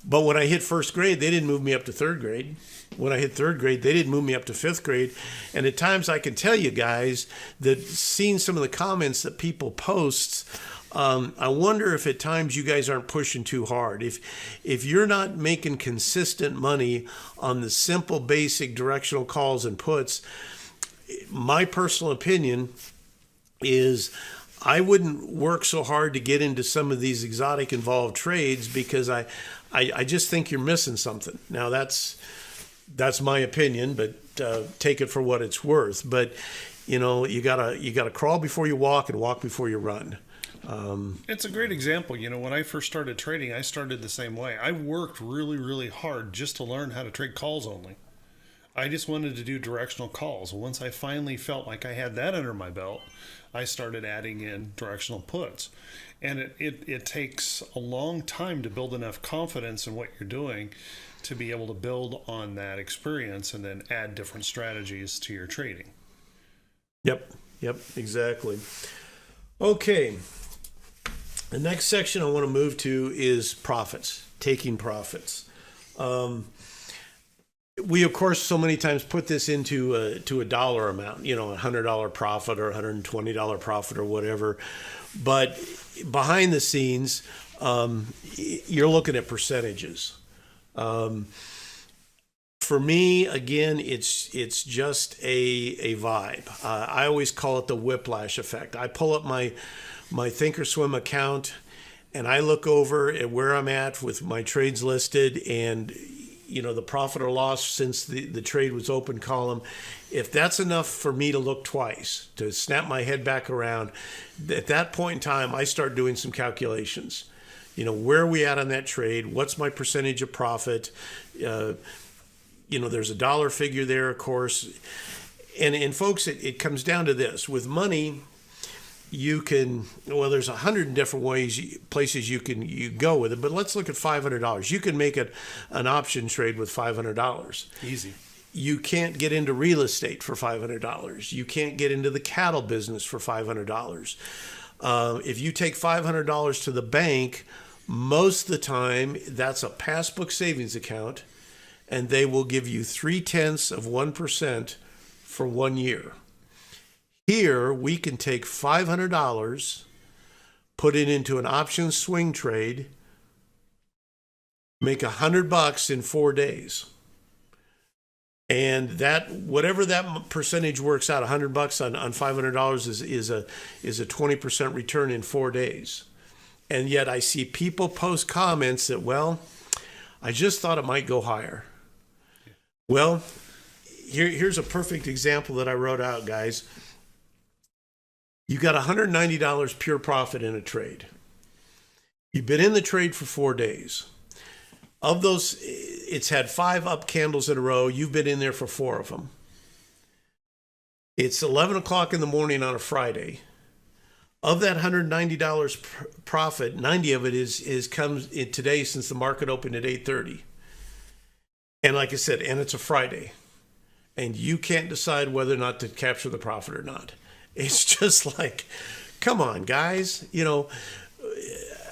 But when I hit first grade, they didn't move me up to third grade. When I hit third grade, they didn't move me up to fifth grade. And at times I can tell you guys that seeing some of the comments that people post, I wonder if at times you guys aren't pushing too hard. If you're not making consistent money on the simple, basic directional calls and puts, my personal opinion is I wouldn't work so hard to get into some of these exotic involved trades, because I just think you're missing something. Now that's my opinion, but take it for what it's worth. But you gotta crawl before you walk and walk before you run. It's a great example. When I first started trading, I started the same way. I worked really, really hard just to learn how to trade calls only. I just wanted to do directional calls. Once I finally felt like I had that under my belt, I started adding in directional puts. And it takes a long time to build enough confidence in what you're doing to be able to build on that experience and then add different strategies to your trading. Yep, exactly. Okay. The next section I want to move to is profits, taking profits. We, of course, so many times put this into a dollar amount, $100 profit or $120 profit or whatever. But behind the scenes, you're looking at percentages. For me, again, it's just a vibe. I always call it the whiplash effect. I pull up my Thinkorswim account and I look over at where I'm at with my trades listed and the profit or loss since the trade was open column. If that's enough for me to look twice, to snap my head back around, at that point in time, I start doing some calculations. Where are we at on that trade? What's my percentage of profit? There's a dollar figure there, of course. And folks, it comes down to this. With money, there's 100 different places you go with it, but let's look at $500. You can make an option trade with $500. Easy. You can't get into real estate for $500. You can't get into the cattle business for $500. If you take $500 to the bank, most of the time that's a passbook savings account, and they will give you 0.3% for 1 year. Here, we can take $500, put it into an option swing trade, make $100 in 4 days. And that, whatever that percentage works out, $100 on $500 is a 20% return in 4 days. And yet I see people post comments that, well, I just thought it might go higher. Well, here's a perfect example that I wrote out, guys. You got $190 pure profit in a trade. You've been in the trade for 4 days. Of those, it's had 5 up candles in a row. You've been in there for 4 of them. It's 11 o'clock in the morning on a Friday. Of that $190 profit, 90 of it comes in today since the market opened at 8:30. And like I said, and it's a Friday. And you can't decide whether or not to capture the profit or not. It's just like, come on, guys.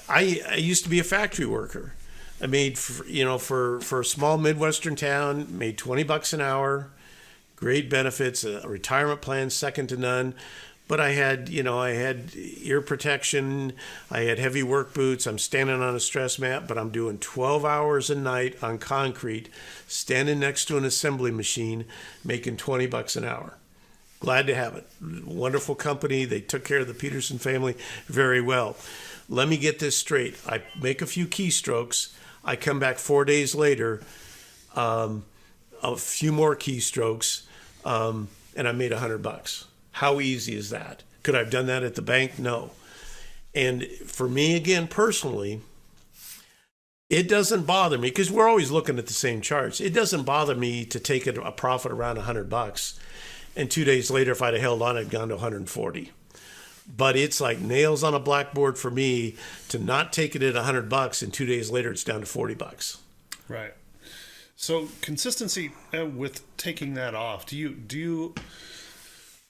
I used to be a factory worker. I made, for a small Midwestern town, made $20 an hour, great benefits, a retirement plan second to none. But I had ear protection. I had heavy work boots. I'm standing on a stress mat, but I'm doing 12 hours a night on concrete, standing next to an assembly machine, making $20 an hour. Glad to have it. Wonderful company. They took care of the Peterson family very well. Let me get this straight. I make a few keystrokes. I come back 4 days later, a few more keystrokes, and I made $100. How easy is that? Could I have done that at the bank? No. And for me, again, personally, It doesn't bother me because we're always looking at the same charts. It doesn't bother me to take a profit around $100, and 2 days later, if I'd have held on, I'd gone to 140. But it's like nails on a blackboard for me to not take it at $100, and 2 days later, it's down to $40. Right. So consistency with taking that off. Do you?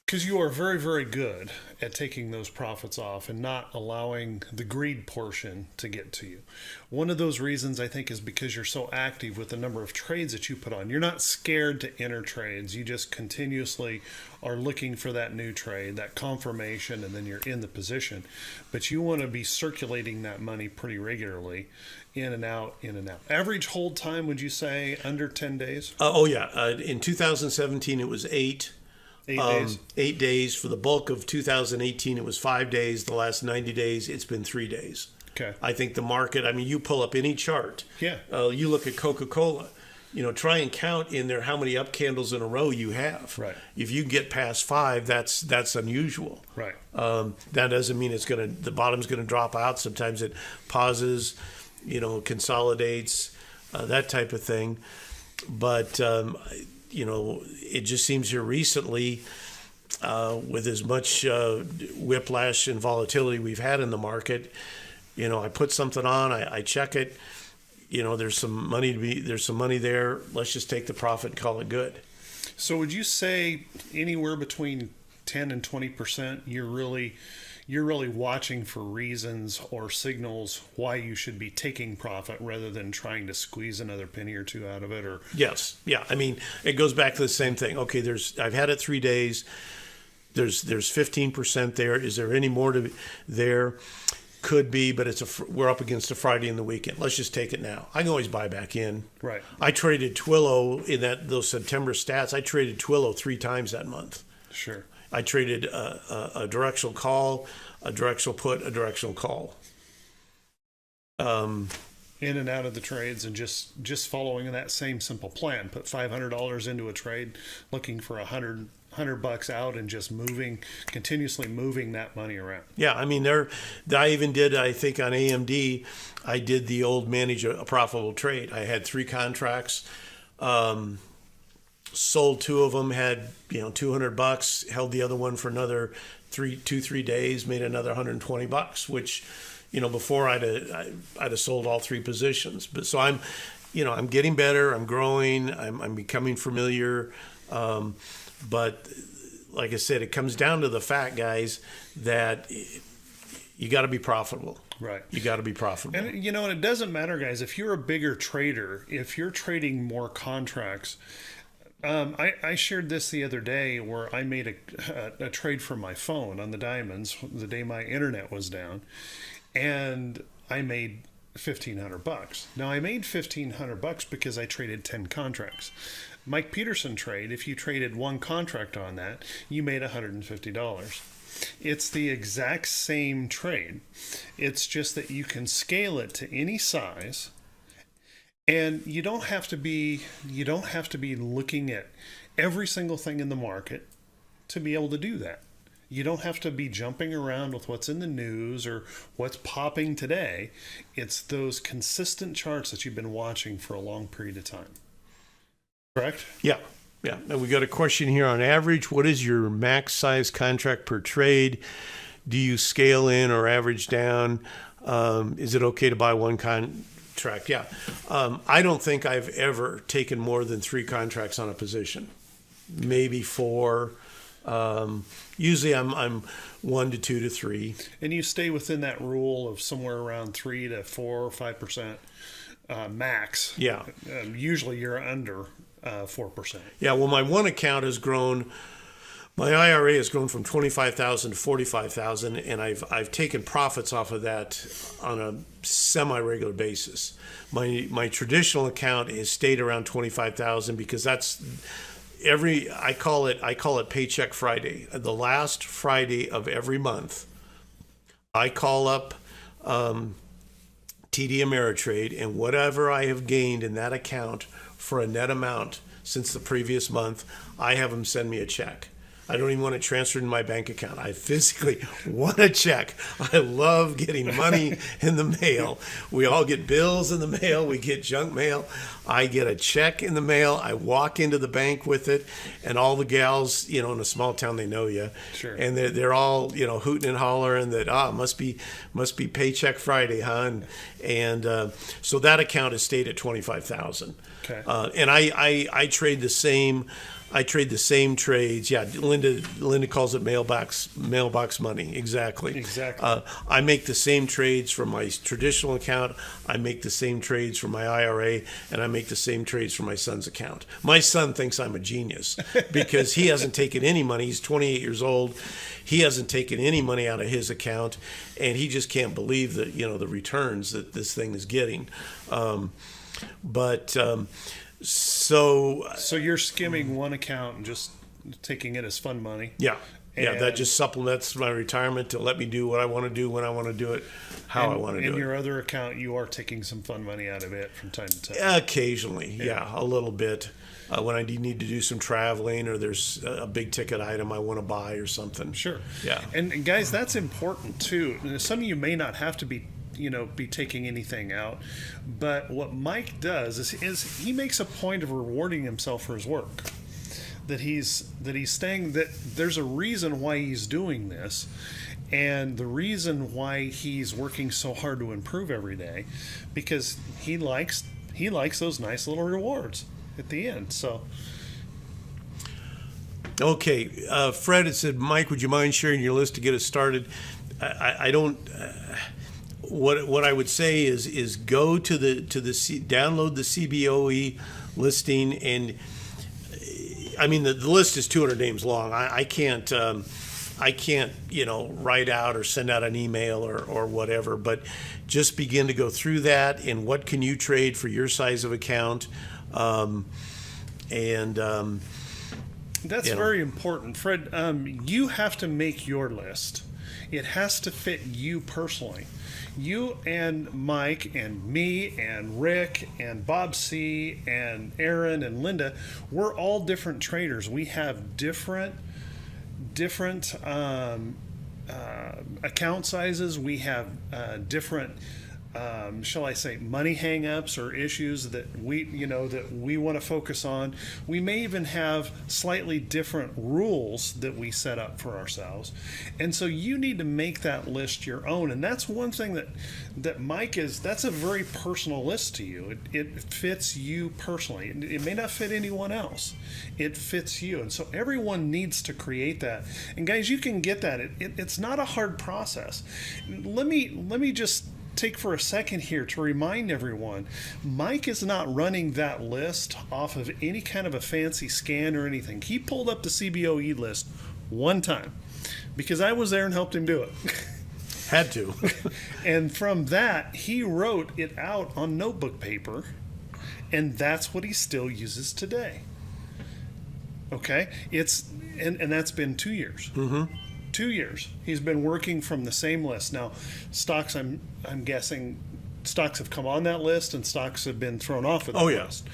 Because you are very, very good at taking those profits off and not allowing the greed portion to get to you. One of those reasons, I think, is because you're so active with the number of trades that you put on. You're not scared to enter trades. You just continuously are looking for that new trade, that confirmation, and then you're in the position. But you want to be circulating that money pretty regularly, in and out, in and out. Average hold time, would you say, under 10 days? Oh, yeah. In 2017, it was 8. 8 days? 8 days. For the bulk of 2018, it was 5 days. The last 90 days, it's been 3 days. Okay. I think the market, I mean, you pull up any chart. Yeah. You look at Coca-Cola. Try and count in there how many up candles in a row you have. Right. If you get past 5, that's unusual. Right. That doesn't mean the bottom's gonna drop out. Sometimes it pauses, consolidates, that type of thing. But it just seems here recently, with as much whiplash and volatility we've had in the market, I put something on, I check it. There's some money there. Let's just take the profit and call it good. So would you say anywhere between 10 and 20%, you're really watching for reasons or signals why you should be taking profit rather than trying to squeeze another penny or two out of it? Or yes, yeah. I mean, it goes back to the same thing. Okay, I've had it 3 days. There's 15% there. Is there any more there? Could be, but we're up against a Friday and the weekend. Let's just take it now. I can always buy back in. Right. I traded Twillo in those September stats. I traded Twillo 3 times that month. Sure. I traded a directional call, a directional put, a directional call. In and out of the trades, and just following that same simple plan. Put $500 into a trade, looking for $100 out, and just continuously moving that money around. Yeah, I mean, I even did, I think on AMD, I did the old manage a profitable trade. I had 3 contracts. Sold 2 of them, had $200, held the other one for another 3 days, made another $120, which before I'd have sold all 3 positions. But so I'm getting better, I'm growing, I'm becoming familiar. But like I said, it comes down to the fact, guys, that you got to be profitable. Right. You got to be profitable. And and it doesn't matter, guys, if you're a bigger trader, if you're trading more contracts. I shared this the other day where I made a trade from my phone on the diamonds the day my internet was down, and I made $1,500. Now I made $1,500 because I traded 10 contracts. Mike Peterson trade, if you traded 1 contract on that, you made $150. It's the exact same trade. It's just that you can scale it to any size. And you don't have to be looking at every single thing in the market to be able to do that. You don't have to be jumping around with what's in the news or what's popping today. It's those consistent charts that you've been watching for a long period of time. Correct? Yeah. Yeah. And we got a question here on average. What is your max size contract per trade? Do you scale in or average down? Is it okay to buy 1 contract? Yeah. I don't think I've ever taken more than 3 contracts on a position, maybe 4. Usually I'm 1 to 2 to 3. And you stay within that rule of somewhere around 3 to 4 or 5% max. Yeah. Usually you're under 4%. Yeah. Well, my one account has grown. My IRA has grown from 25,000 to 45,000, and I've taken profits off of that on a semi-regular basis. My traditional account has stayed around 25,000 because that's I call it Paycheck Friday. The last Friday of every month, I call up TD Ameritrade, and whatever I have gained in that account for a net amount since the previous month, I have them send me a check. I don't even want it transferred in my bank account. I physically want a check. I love getting money in the mail. We all get bills in the mail. We get junk mail. I get a check in the mail. I walk into the bank with it, and all the gals, in a small town, they know you. Sure. And they're all, hooting and hollering that, must be paycheck Friday, huh? And so that account has stayed at $25,000. Okay. And I trade the same. I trade the same trades. Yeah, Linda calls it mailbox money. Exactly. I make the same trades from my traditional account. I make the same trades from my IRA, and I make the same trades from my son's account. My son thinks I'm a genius because he hasn't taken any money. He's 28 years old. He hasn't taken any money out of his account, and he just can't believe that the returns that this thing is getting. So you're skimming one account and just taking it as fun money. Yeah. Yeah, that just supplements my retirement to let me do what I want to do when I want to do it, how I want to do it. In your other account, you are taking some fun money out of it from time to time. Occasionally, yeah, a little bit. When I need to do some traveling or there's a big ticket item I want to buy or something. Sure. Yeah. And guys, that's important too. Some of you may not have to be taking anything out, but what Mike does is he makes a point of rewarding himself for his work. That he's saying that there's a reason why he's doing this, and the reason why he's working so hard to improve every day, because he likes those nice little rewards at the end. So. Okay, Fred had said, Mike, would you mind sharing your list to get us started? I don't. What I would say is go to download the CBOE listing, and I mean the list is 200 names long. I can't write out or send out an email or whatever, but just begin to go through that and what can you trade for your size of account, that's very important, Fred. You have to make your list. It has to fit you personally. You and Mike and me and Rick and Bob C. and Aaron and Linda, we're all different traders. We have different account sizes. We have different, shall I say, money hang-ups or issues that we want to focus on. We may even have slightly different rules that we set up for ourselves. And so you need to make that list your own. And that's one thing that Mike that's a very personal list to you. It fits you personally. It may not fit anyone else. It fits you. And so everyone needs to create that. And guys, you can get that. It's not a hard process. Let me just take for a second here to remind everyone, Mike is not running that list off of any kind of a fancy scan or anything. He pulled up the CBOE list one time because I was there and helped him do it. Had to. And from that, he wrote it out on notebook paper, and that's what he still uses today. Okay? And that's been 2 years. Mm-hmm. 2 years. He's been working from the same list. Now, stocks, I'm guessing stocks have come on that list and stocks have been thrown off of that list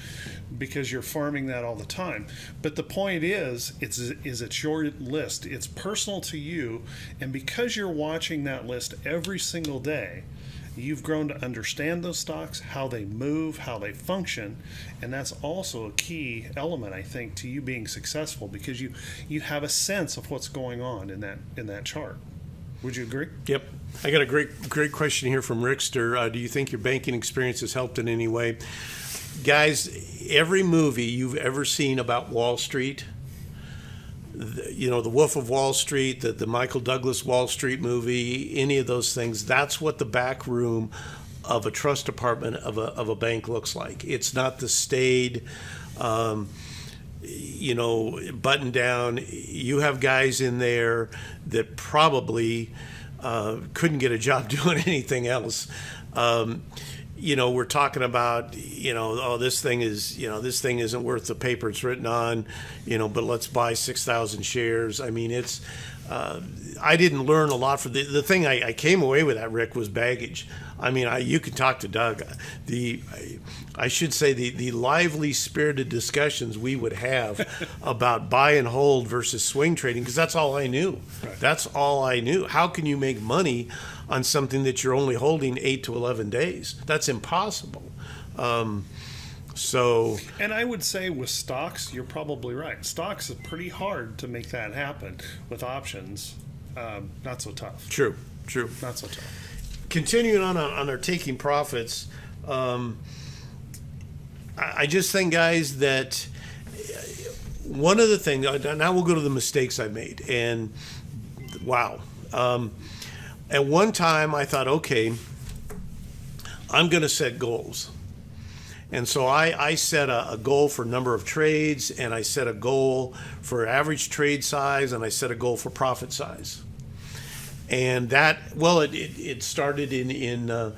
because you're farming that all the time. But the point is it's your list. It's personal to you, and because you're watching that list every single day, you've grown to understand those stocks, how they move, how they function, and that's also a key element, I think, to you being successful because you have a sense of what's going on in that chart. Would you agree? Yep. I got a great question here from Rickster. Do you think your banking experience has helped in any way? Guys, every movie you've ever seen about Wall Street, the Wolf of Wall Street, the Michael Douglas Wall Street movie, any of those things, that's what the back room of a trust department of a bank looks like. It's not the staid, button down. You have guys in there that probably couldn't get a job doing anything else. We're talking about, this thing isn't worth the paper it's written on, but let's buy 6,000 shares. I mean, it's, I didn't learn a lot. For the thing I came away with that, Rick, was baggage. I mean, you can talk to Doug. I should say the lively spirited discussions we would have about buy and hold versus swing trading, because that's all I knew. Right. That's all I knew. How can you make money on something that you're only holding 8 to 11 days? That's impossible. And I would say with stocks, you're probably right. Stocks is pretty hard to make that happen. With options, not so tough. True. Not so tough. Continuing on our taking profits, I just think, guys, that one of the things, now we'll go to the mistakes I made. And wow. At one time I thought, okay, I'm going to set goals. And so I set a goal for number of trades, and I set a goal for average trade size, and I set a goal for profit size. And that, well, it started in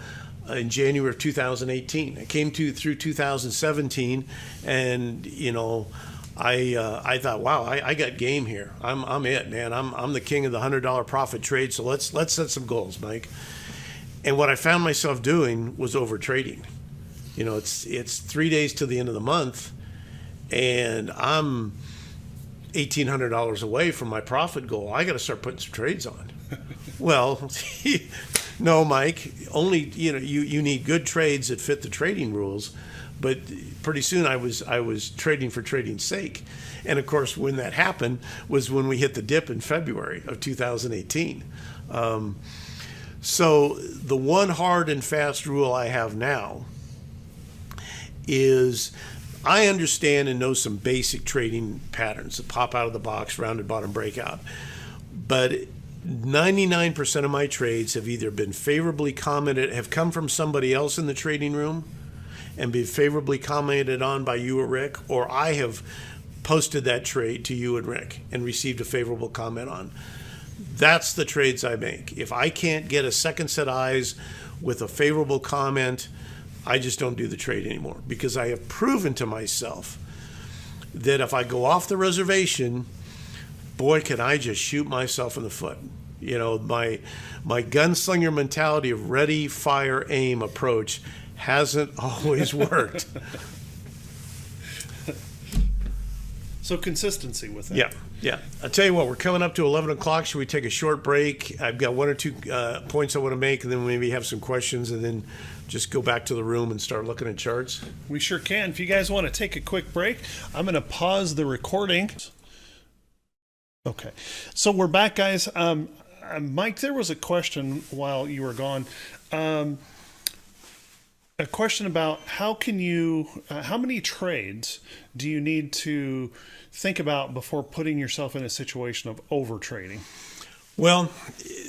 January of 2018. It came through 2017, and I thought, wow, I got game here. I'm it, man. I'm the king of the $100 profit trade. So let's set some goals, Mike. And what I found myself doing was over trading. It's 3 days to the end of the month, and I'm $1,800 away from my profit goal. I got to start putting some trades on. Well, no, Mike. Only you need good trades that fit the trading rules. But pretty soon I was trading for trading's sake, and of course when that happened was when we hit the dip in February of 2018. So the one hard and fast rule I have now is I understand and know some basic trading patterns that pop out of the box, rounded bottom breakout. But 99% of my trades have either been favorably commented, have come from somebody else in the trading room and been favorably commented on by you or Rick, or I have posted that trade to you and Rick and received a favorable comment on. That's the trades I make. If I can't get a second set eyes with a favorable comment, I just don't do the trade anymore, because I have proven to myself that if I go off the reservation, boy, can I just shoot myself in the foot. My gunslinger mentality of ready, fire, aim approach hasn't always worked. So consistency with it. Yeah. I'll tell you what, we're coming up to 11 o'clock. Should we take a short break? I've got one or two points I want to make, and then maybe have some questions, and then just go back to the room and start looking at charts. We sure can. If you guys want to take a quick break, I'm going to pause the recording. Okay. So we're back, guys. Mike, there was a question while you were gone. A question about how many trades do you need to think about before putting yourself in a situation of over trading? Well,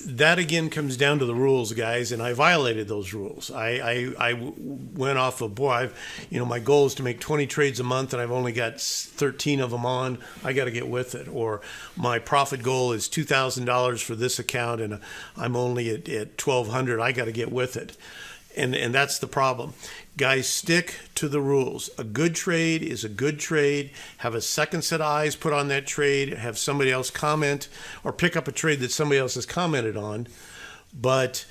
that again comes down to the rules, guys, and I violated those rules. I went off of, my goal is to make 20 trades a month, and I've only got 13 of them on. I got to get with it. Or my profit goal is $2,000 for this account, and I'm only at $1,200. I got to get with it. And that's the problem. Guys, stick to the rules. A good trade is a good trade. Have a second set of eyes put on that trade. Have somebody else comment or pick up a trade that somebody else has commented on. But,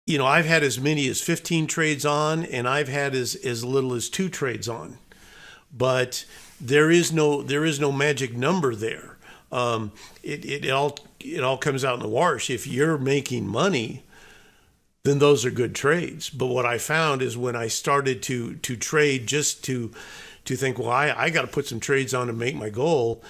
I've had as many as 15 trades on, and I've had as little as 2 trades on. But there is no magic number there. It all comes out in the wash. If you're making money, then those are good trades. But what I found is when I started to trade just to think, well, I got to put some trades on to make my goal,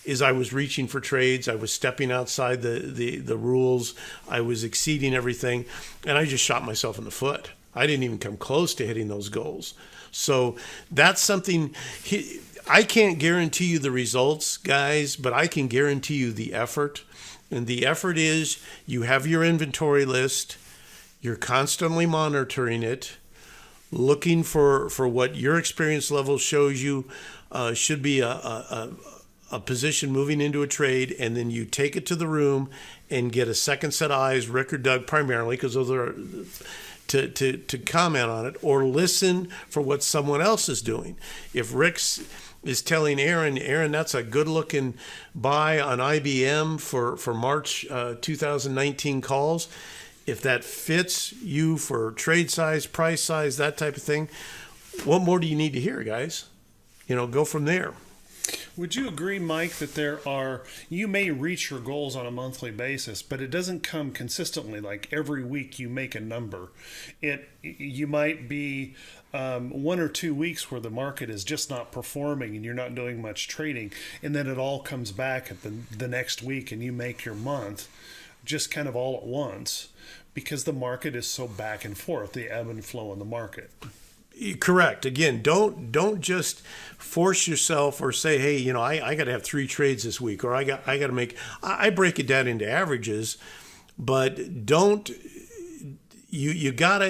is I was reaching for trades. I was stepping outside the rules. I was exceeding everything, and I just shot myself in the foot. I didn't even come close to hitting those goals. So that's something. I can't guarantee you the results, guys, but I can guarantee you the effort. And the effort is you have your inventory list. You're constantly monitoring it, looking for what your experience level shows you should be a position moving into a trade, and then you take it to the room and get a second set of eyes, Rick or Doug primarily, because those are to comment on it, or listen for what someone else is doing. If Rick's is telling Aaron, that's a good looking buy on IBM for March 2019 calls. If that fits you for trade size, price size, that type of thing, what more do you need to hear, guys? Go from there. Would you agree, Mike, that you may reach your goals on a monthly basis, but it doesn't come consistently, like every week you make a number. You might be 1 or 2 weeks where the market is just not performing and you're not doing much trading, and then it all comes back at the next week and you make your month just kind of all at once because the market is so back and forth, the ebb and flow in the market. Correct. Again, don't just force yourself or say, hey, I got to have 3 trades this week, or I got to make. I break it down into averages, but don't you gotta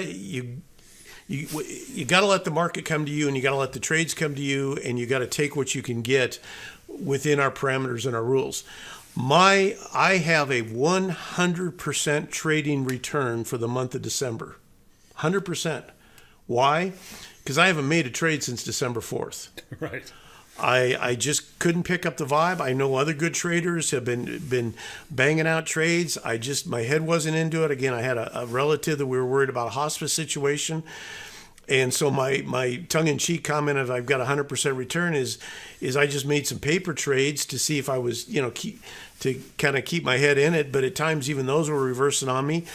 let the market come to you, and you gotta let the trades come to you, and you gotta take what you can get within our parameters and our rules. I have a 100% trading return for the month of December, 100%. Why? Because I haven't made a trade since December 4th. Right. I just couldn't pick up the vibe. I know other good traders have been banging out trades. My head wasn't into it. Again, I had a relative that we were worried about a hospice situation. And so my tongue-in-cheek comment of I've got 100% return is I just made some paper trades to see if I was, to kind of keep my head in it. But at times even those were reversing on me.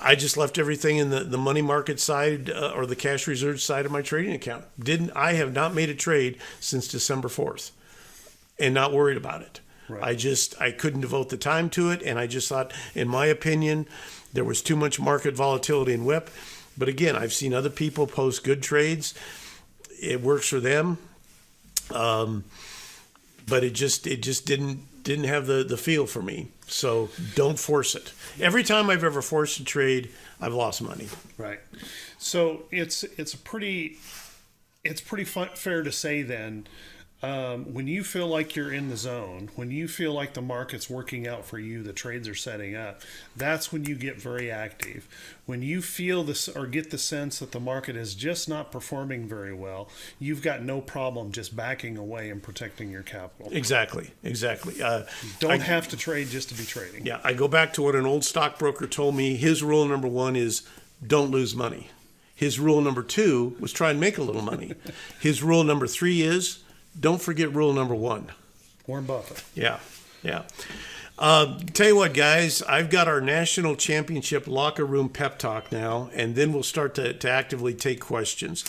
I just left everything in the money market side or the cash reserve side of my trading account. I have not made a trade since December 4th and not worried about it. Right. I couldn't devote the time to it. And I just thought, in my opinion, there was too much market volatility in WHIP. But again, I've seen other people post good trades. It works for them. But it just didn't have the feel for me. So don't force it. Every time I've ever forced a trade, I've lost money. Right. So it's pretty fair to say then, when you feel like you're in the zone, when you feel like the market's working out for you, the trades are setting up, that's when you get very active. When you feel this or get the sense that the market is just not performing very well, you've got no problem just backing away and protecting your capital. Exactly. Don't have to trade just to be trading. Yeah, I go back to what an old stockbroker told me. His rule number 1 is don't lose money. His rule number 2 was try and make a little money. His rule number 3 is don't forget rule number 1. Warren Buffett. Yeah. Tell you what, guys, I've got our national championship locker room pep talk now, and then we'll start to actively take questions.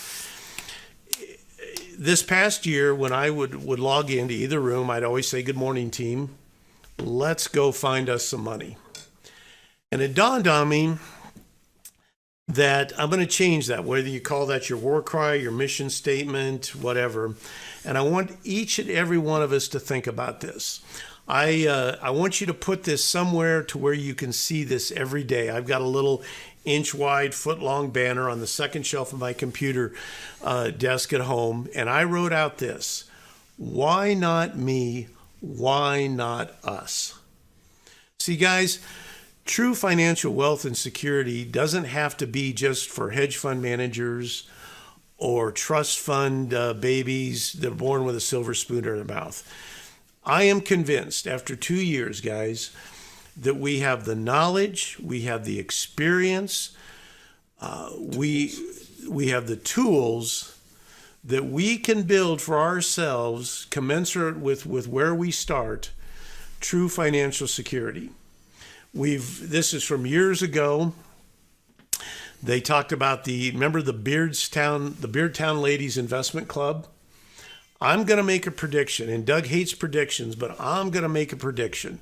This past year, when I would log into either room, I'd always say, good morning, team. Let's go find us some money. And it dawned on me that I'm going to change that, whether you call that your war cry, your mission statement, whatever. And I want each and every one of us to think about this. I want you to put this somewhere to where you can see this every day. I've got a little inch-wide, foot-long banner on the second shelf of my computer desk at home, and I wrote out this: why not me? Why not us? See, guys, true financial wealth and security doesn't have to be just for hedge fund managers or trust fund babies that are born with a silver spoon in their mouth. I am convinced after 2 years, guys, that we have the knowledge, we have the experience, we have the tools that we can build for ourselves, commensurate with where we start, true financial security. This is from years ago. They talked about remember the Beardstown Ladies Investment Club? I'm going to make a prediction, and Doug hates predictions, but I'm going to make a prediction.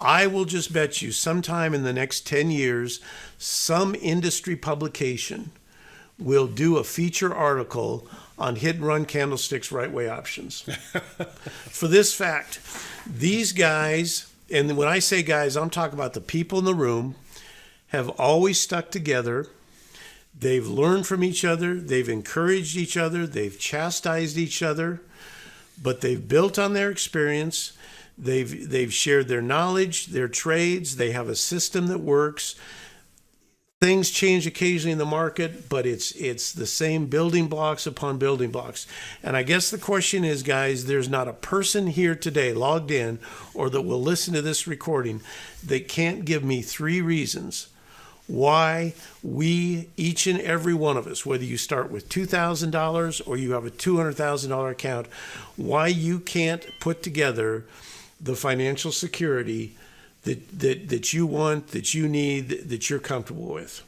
I will just bet you sometime in the next 10 years, some industry publication will do a feature article on hit and run candlesticks right way options. For this fact, these guys, and when I say guys, I'm talking about the people in the room, have always stuck together. They've learned from each other. They've encouraged each other. They've chastised each other, but they've built on their experience. They've shared their knowledge, their trades. They have a system that works. Things change occasionally in the market, but it's the same building blocks upon building blocks. And I guess the question is, guys, there's not a person here today logged in or that will listen to this recording that can't give me 3 reasons why we, each and every one of us, whether you start with $2,000 or you have a $200,000 account, why you can't put together the financial security that you want, that you need, that you're comfortable with.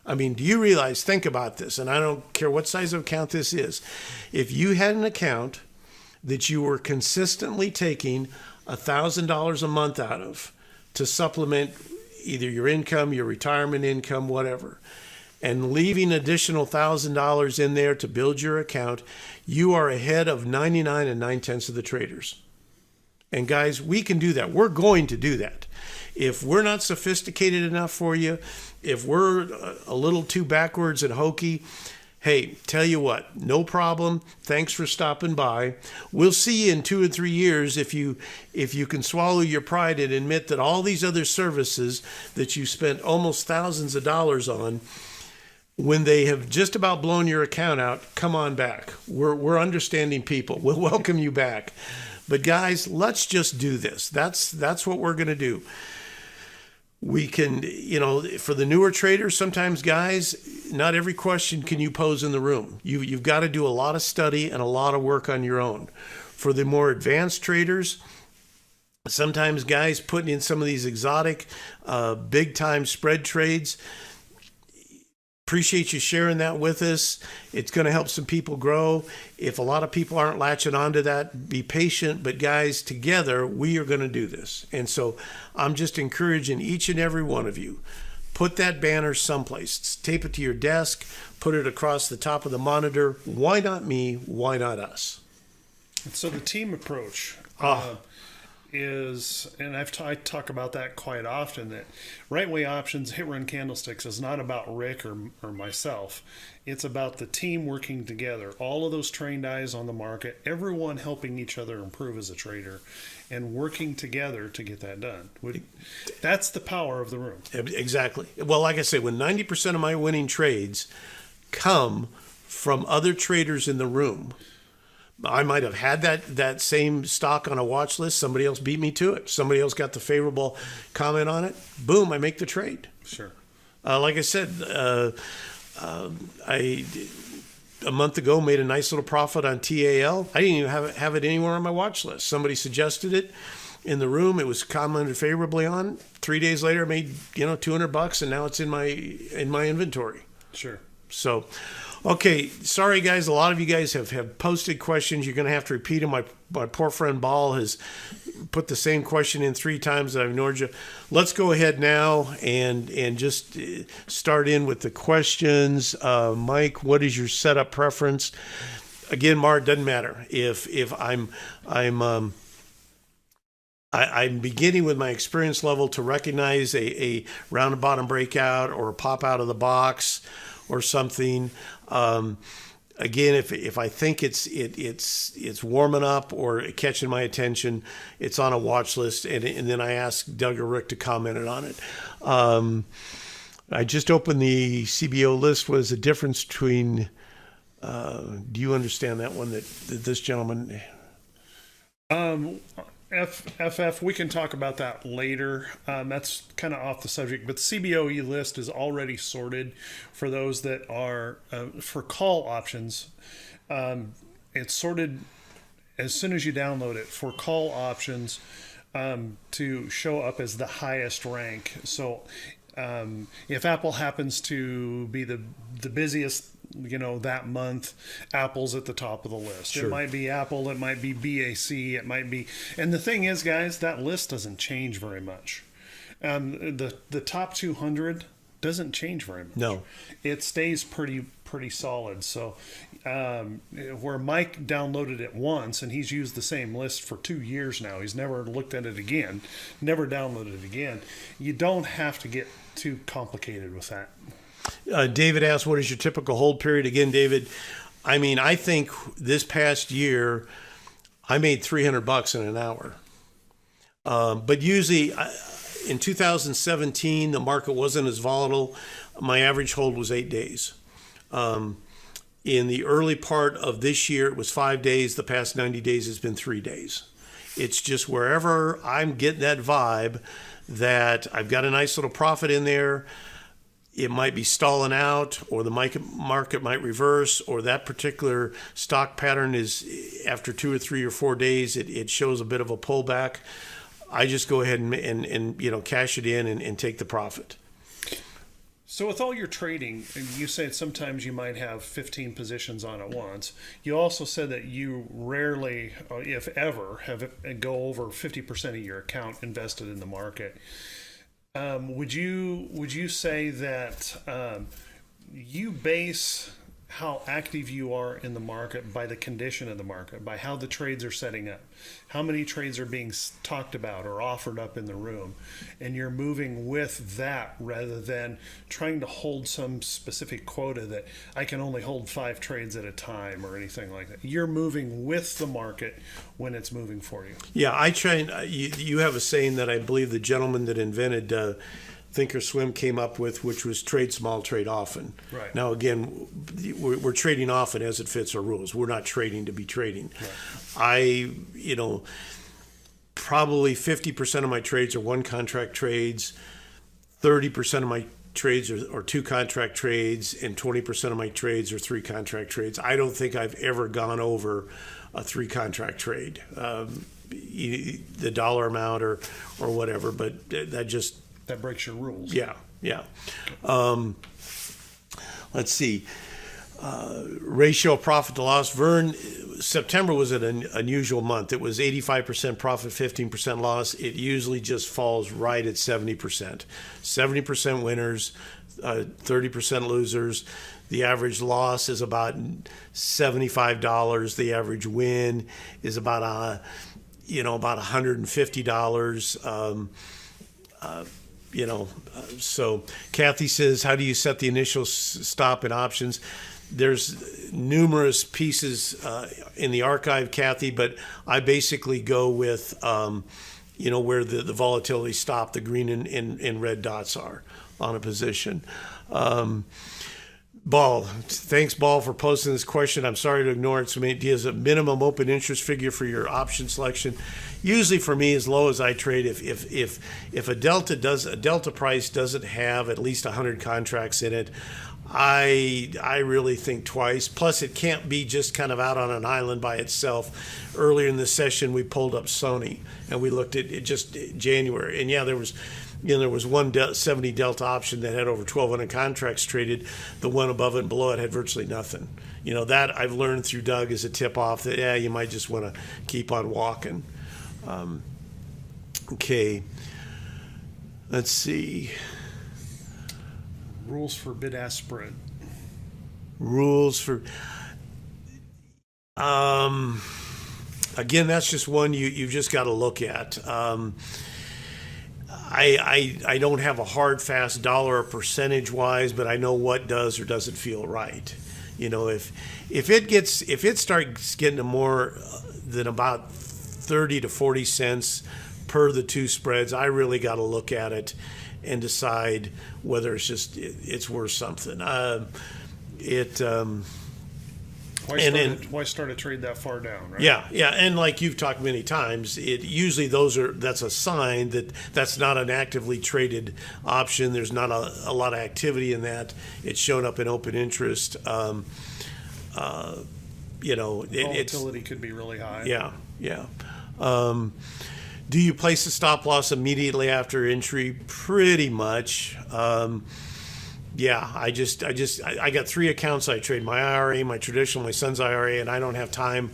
I mean, do you realize, think about this, and I don't care what size of account this is. If you had an account that you were consistently taking $1,000 a month out of to supplement either your income, your retirement income, whatever, and leaving additional $1,000 in there to build your account, you are ahead of 99 and 9/10 of the traders. And guys, we can do that. We're going to do that. If we're not sophisticated enough for you, if we're a little too backwards and hokey, hey, tell you what, no problem. Thanks for stopping by. We'll see you in 2 or 3 years if you can swallow your pride and admit that all these other services that you spent almost thousands of dollars on, when they have just about blown your account out, come on back. We're understanding people. We'll welcome you back. But guys, let's just do this. That's what we're going to do. We can, for the newer traders, sometimes, guys, not every question can you pose in the room. You've got to do a lot of study and a lot of work on your own. For the more advanced traders, sometimes, guys, putting in some of these exotic, big-time spread trades, appreciate you sharing that with us. It's going to help some people grow. If a lot of people aren't latching onto that, be patient. But guys, together, we are going to do this. And so I'm just encouraging each and every one of you, put that banner someplace. Tape it to your desk. Put it across the top of the monitor. Why not me? Why not us? So the team approach is, and I talk about that quite often, that Right Way Options Hit Run Candlesticks is not about Rick or myself. It's about the team working together. All of those trained eyes on the market, everyone helping each other improve as a trader and working together to get that done. That's the power of the room. Exactly. Well, like I say, when 90% of my winning trades come from other traders in the room, I might have had that same stock on a watch list. Somebody else beat me to it. Somebody else got the favorable comment on it. Boom, I make the trade. Sure. Like I said, I a month ago made a nice little profit on TAL. I didn't even have it anywhere on my watch list. Somebody suggested it in the room. It was commented favorably on. 3 days later, I made $200, and now it's in my inventory. Sure. So. Okay, sorry guys, a lot of you guys have posted questions. You're going to have to repeat them. My poor friend Ball has put the same question in 3 times that I've ignored you. Let's go ahead now and just start in with the questions. Mike, what is your setup preference? Again, Mark, it doesn't matter. If I'm beginning with my experience level to recognize a round and bottom breakout or a pop out of the box or something. Again, if I think it's warming up or catching my attention, it's on a watch list, and then I ask Doug or Rick to comment on it. I just opened the CBO list. What is the difference between? Do you understand that one that this gentleman? FF, we can talk about that later. That's kind of off the subject, but the CBOE list is already sorted for those that are for call options. It's sorted as soon as you download it for call options to show up as the highest rank. So if Apple happens to be the busiest that month, Apple's at the top of the list. Sure. It might be Apple, it might be BAC, it might be, and the thing is, guys, that list doesn't change very much. The top 200 doesn't change very much. No, it stays pretty solid. So where Mike downloaded it once and he's used the same list for 2 years now, he's never looked at it again, never downloaded it again. You don't have to get too complicated with that. David asked, what is your typical hold period? Again, David, I think this past year I made $300 in an hour. But usually in 2017, the market wasn't as volatile. my average hold was 8 days. In the early part of this year, it was 5 days. The past 90 days has been 3 days. It's just wherever I'm getting that vibe that I've got a nice little profit in there, it might be stalling out, or the market might reverse, or that particular stock pattern is, after 2 or 3 or 4 days, it shows a bit of a pullback. I just go ahead and cash it in and take the profit. So with all your trading, you said sometimes you might have 15 positions on at once. You also said that you rarely, if ever, go over 50% of your account invested in the market. Would you say that you base how active you are in the market by the condition of the market, by how the trades are setting up, how many trades are being talked about or offered up in the room, and you're moving with that rather than trying to hold some specific quota that I can only hold 5 trades at a time or anything like that. You're moving with the market when it's moving for you. Yeah, I try. You have a saying that I believe the gentleman that invented Thinkorswim came up with, which was trade small, trade often. Right. Now, again, we're trading often as it fits our rules. We're not trading to be trading. Right. Probably 50% of my trades are 1 contract trades, 30% of my trades are 2 contract trades, and 20% of my trades are 3 contract trades. I don't think I've ever gone over a 3 contract trade, the dollar amount or whatever, but that breaks your rules. Yeah. Let's see. Ratio of profit to loss. Vern, September was an unusual month. It was 85% profit, 15% loss. It usually just falls right at 70%. 70% winners, 30% losers. The average loss is about $75. The average win is about $150. So Kathy says, how do you set the initial stop and options? There's numerous pieces in the archive, Kathy, but I basically go with, where the volatility stop, the green and red dots are on a position. Ball, thanks, Ball, for posting this question. I'm sorry to ignore it. So many ideas. A minimum open interest figure for your option selection. Usually for me, as low as I trade, if a delta price doesn't have at least 100 contracts in it, I really think twice. Plus, it can't be just kind of out on an island by itself. Earlier in the session, we pulled up Sony and we looked at it just January, and yeah, there was 170 delta option that had over 1,200 contracts traded. The one above it and below it had virtually nothing. That I've learned through Doug is a tip off that you might just want to keep on walking. Okay, let's see. Rules for bid-ask spread. Rules for. Again, that's just one you've just got to look at. I don't have a hard, fast dollar or percentage wise, but I know what does or doesn't feel right. If it starts getting to more than about 30 to 40 cents per the 2 spreads, I really got to look at it and decide whether it's worth something. Why start a trade that far down, right? Yeah, and like you've talked many times, that's a sign that that's not an actively traded option. There's not a lot of activity in that. It's shown up in open interest. Volatility could be really high. Yeah. Do you place a stop loss immediately after entry? Pretty much. Yeah, I got 3 accounts I trade: my IRA, my traditional, my son's IRA, and I don't have time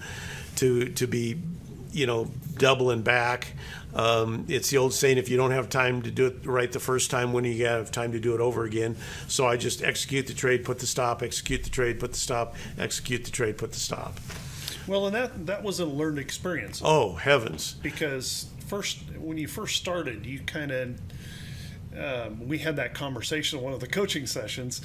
to be, doubling back. It's the old saying, if you don't have time to do it right the first time, when do you have time to do it over again? So I just execute the trade, put the stop, execute the trade, put the stop, execute the trade, put the stop. Well, and that was a learned experience. Oh, heavens. Because when you first started, you kind of... we had that conversation in one of the coaching sessions.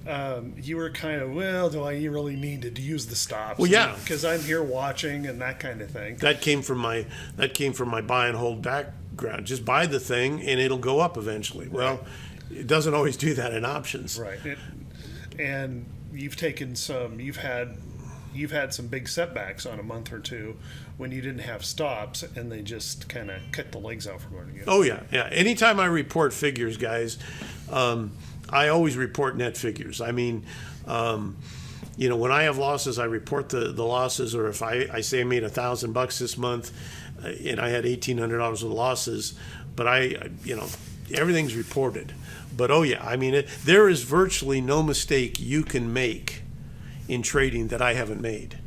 You were kind of, do I really need to use the stops? Well, yeah, because I'm here watching and that kind of thing. That came from my buy and hold background. Just buy the thing and it'll go up eventually. Well, it doesn't always do that in options. Right. And you've had some big setbacks on a month or two when you didn't have stops, and they just kind of cut the legs out from going. Oh yeah, yeah. Anytime I report figures, guys, I always report net figures. I mean, when I have losses, I report the losses. Or if I say I made $1,000 this month, and I had $1,800 of losses, but everything's reported. But oh yeah, I mean, there is virtually no mistake you can make in trading that I haven't made.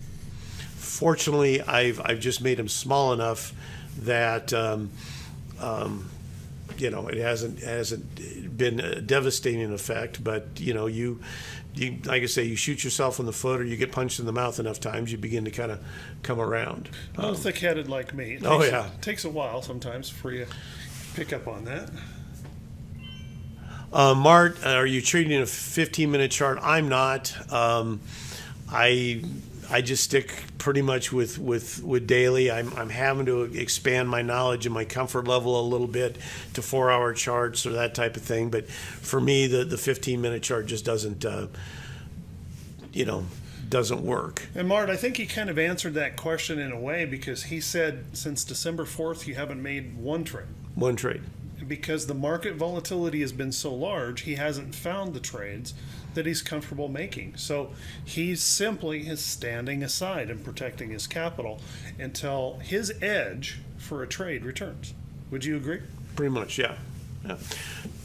Fortunately, I've just made them small enough that it hasn't been a devastating effect. But you like I say, you shoot yourself in the foot or you get punched in the mouth enough times, you begin to kind of come around. Thick-headed like me. It takes a while sometimes for you to pick up on that. Mart, are you trading a 15-minute chart? I'm not. I just stick pretty much with daily. I'm having to expand my knowledge and my comfort level a little bit to 4-hour charts or that type of thing. But for me, the 15-minute chart just doesn't work. And Mart, I think he kind of answered that question in a way, because he said since December 4th you haven't made one trade. One trade. Because the market volatility has been so large, he hasn't found the trades that he's comfortable making. So he's simply standing aside and protecting his capital until his edge for a trade returns. Would you agree? Pretty much, yeah.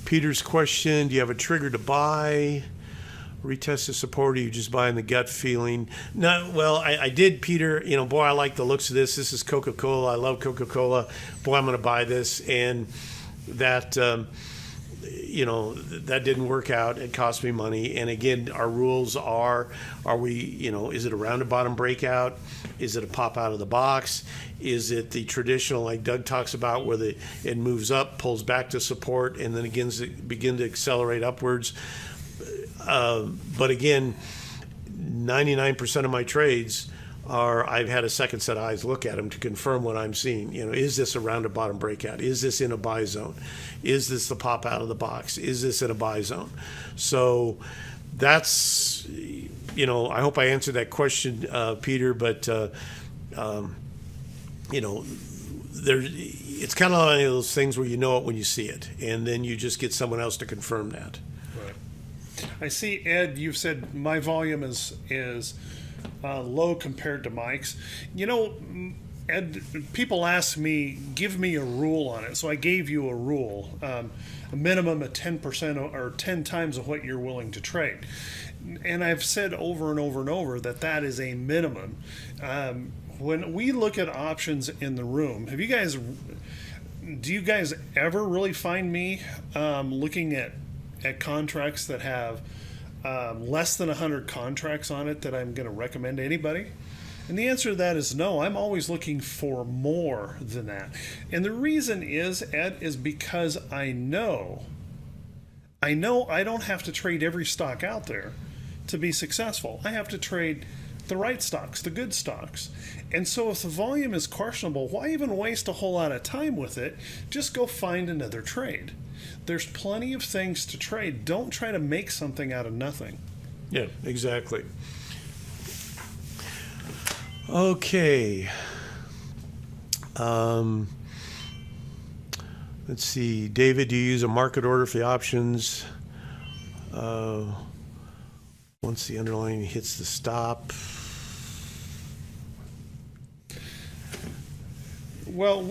Peter's question, do you have a trigger to buy? Retest the support, or you just buying the gut feeling? No, well, I did, Peter. Boy, I like the looks of this. This is Coca-Cola. I love Coca-Cola. Boy, I'm going to buy this. And that that didn't work out. It cost me money. And again, our rules are we, is it a rounded bottom breakout? Is it a pop out of the box? Is it the traditional, like Doug talks about, where it moves up, pulls back to support, and then begin to accelerate upwards? But again, 99% of my trades I've had a second set of eyes look at them to confirm what I'm seeing. Is this a rounded bottom breakout? Is this in a buy zone? Is this the pop out of the box? Is this in a buy zone? So that's, I hope I answered that question, Peter, but, it's kind of one of those things where you know it when you see it, and then you just get someone else to confirm that. Right. I see, Ed, you've said my volume is low compared to Mike's. Ed, people ask me, give me a rule on it. So I gave you a rule, a minimum of 10% or 10 times of what you're willing to trade. And I've said over and over and over that is a minimum. When we look at options in the room, do you guys ever really find me looking at contracts that have less than 100 contracts on it that I'm going to recommend to anybody? And the answer to that is no. I'm always looking for more than that. And the reason is, Ed, is because I know I don't have to trade every stock out there to be successful. I have to trade the right stocks, the good stocks. And so if the volume is questionable, why even waste a whole lot of time with it? Just go find another trade. There's plenty of things to trade. Don't try to make something out of nothing. Yeah, exactly. Okay. Let's see. David, do you use a market order for the options? Once the underlying hits the stop. Well,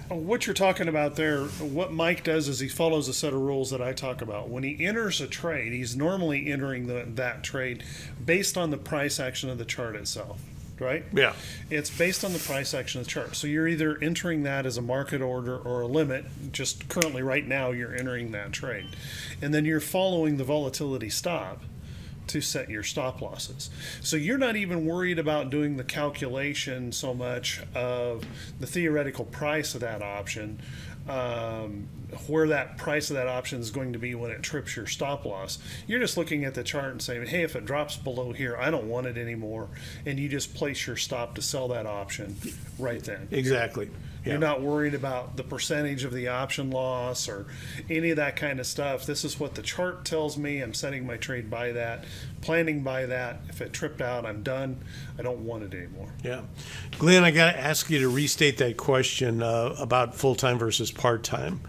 what you're talking about there, what Mike does is he follows a set of rules that I talk about. When he enters a trade, he's normally entering that trade based on the price action of the chart itself, right? Yeah. It's based on the price action of the chart. So you're either entering that as a market order or a limit. Just currently right now you're entering that trade. And then you're following the volatility stop to set your stop losses. So you're not even worried about doing the calculation so much of the theoretical price of that option. where that price of that option is going to be when it trips your stop loss. You're just looking at the chart and saying, hey, if it drops below here, I don't want it anymore. And you just place your stop to sell that option right then. Exactly. You're not worried about the percentage of the option loss or any of that kind of stuff. This is what the chart tells me. I'm setting my trade by that, planning by that. If it tripped out, I'm done. I don't want it anymore. Yeah. Glenn, I got to ask you to restate that question about full-time versus part-time.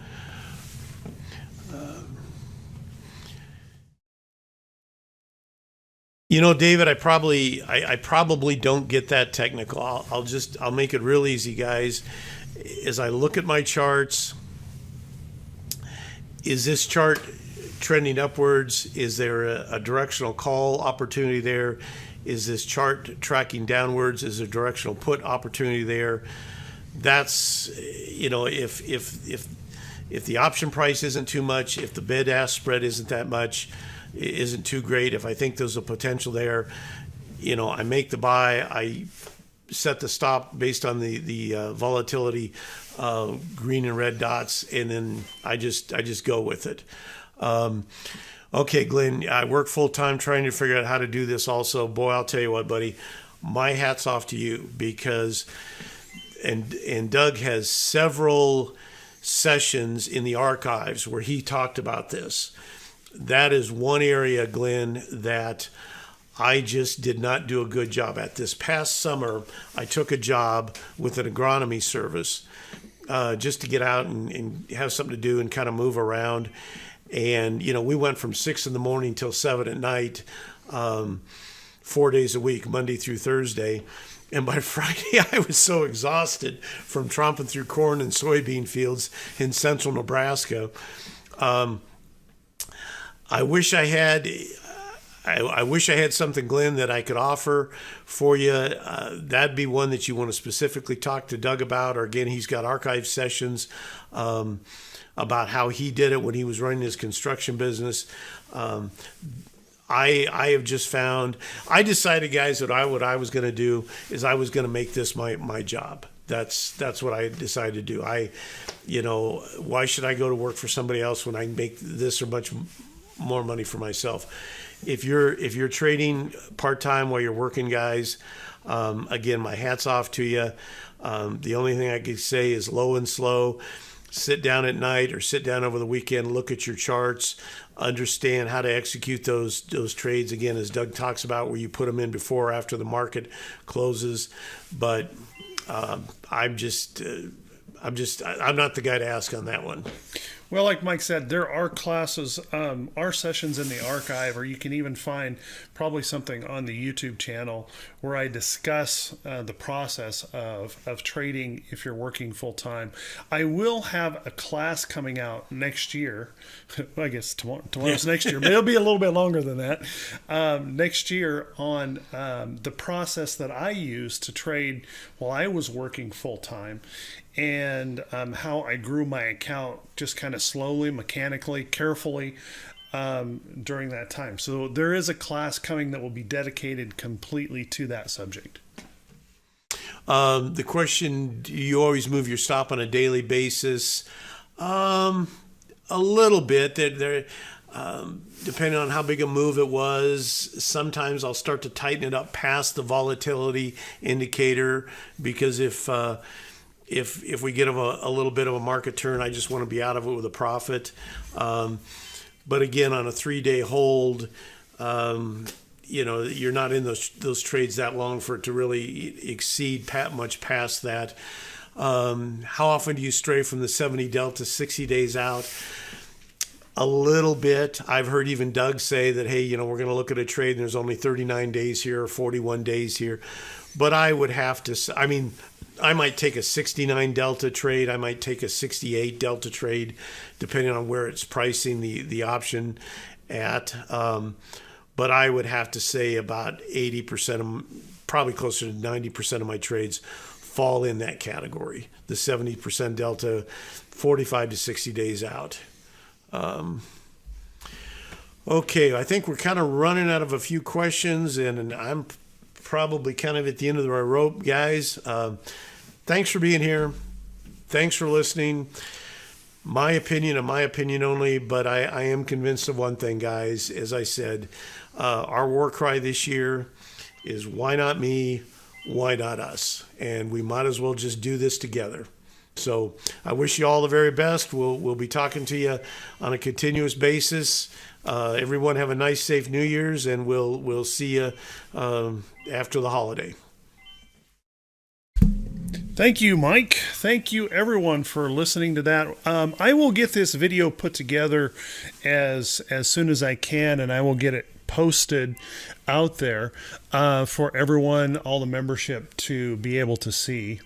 David, I probably don't get that technical. I'll make it real easy, guys. As I look at my charts, is this chart trending upwards? Is there a directional call opportunity there? Is this chart tracking downwards? Is there a directional put opportunity there? That's, if the option price isn't too much, if the bid-ask spread isn't that much, isn't too great, if I think there's a potential there, I make the buy, I set the stop based on the volatility, green and red dots, and then I just go with it. Okay, Glenn, I work full time trying to figure out how to do this also. Boy, I'll tell you what, buddy, my hat's off to you, because and Doug has several sessions in the archives where he talked about this. That is one area, Glenn, that I just did not do a good job at. This past summer, I took a job with an agronomy service just to get out and have something to do and kind of move around. And, we went from 6 in the morning till 7 at night, 4 days a week, Monday through Thursday. And by Friday, I was so exhausted from tromping through corn and soybean fields in central Nebraska. I wish I had something, Glenn, that I could offer for you. That'd be one that you want to specifically talk to Doug about, or again, he's got archive sessions about how he did it when he was running his construction business. I have just found, I decided, guys, that what I was going to do is I was going to make this my job. That's what I decided to do. Why should I go to work for somebody else when I can make this or much more money for myself? If you're trading part-time while you're working, guys, again, my hat's off to you. The only thing I could say is low and slow. Sit down at night or sit down over the weekend, look at your charts, understand how to execute those trades, again, as Doug talks about, where you put them in before or after the market closes. But I'm not the guy to ask on that one. Well, like Mike said, there are classes, are sessions in the archive, or you can even find probably something on the YouTube channel where I discuss the process of trading if you're working full time. I will have a class coming out next year. I guess tomorrow's next year, but it'll be a little bit longer than that. Next year on the process that I used to trade while I was working full time, and how I grew my account just kind of slowly, mechanically, carefully during that time. So there is a class coming that will be dedicated completely to that subject. The question, do you always move your stop on a daily basis? A little bit. Depending on how big a move it was, sometimes I'll start to tighten it up past the volatility indicator, because if we get a little bit of a market turn, I just want to be out of it with a profit. But again, on a 3-day hold, you're not in those trades that long for it to really exceed much past that. How often do you stray from the 70 delta 60 days out? A little bit. I've heard even Doug say that, hey, we're going to look at a trade and there's only 39 days here or 41 days here. But I would have to, I might take a 69 delta trade. I might take a 68 delta trade, depending on where it's pricing the option at. But I would have to say about 80%, probably closer to 90% of my trades fall in that category. The 70% delta, 45 to 60 days out. Okay, I think we're kind of running out of a few questions, and I'm probably kind of at the end of our rope, guys. Thanks for being here. Thanks for listening. my opinion and my opinion only, but I am convinced of one thing, guys. As I said, our war cry this year is why not me? Why not us? And we might as well just do this together. So I wish you all the very best. We'll be talking to you on a continuous basis. Everyone have a nice, safe New Year's, and we'll see you after the holiday. Thank you, Mike. Thank you, everyone, for listening to that. I will get this video put together as soon as I can, and I will get it posted out there for everyone, all the membership to be able to see.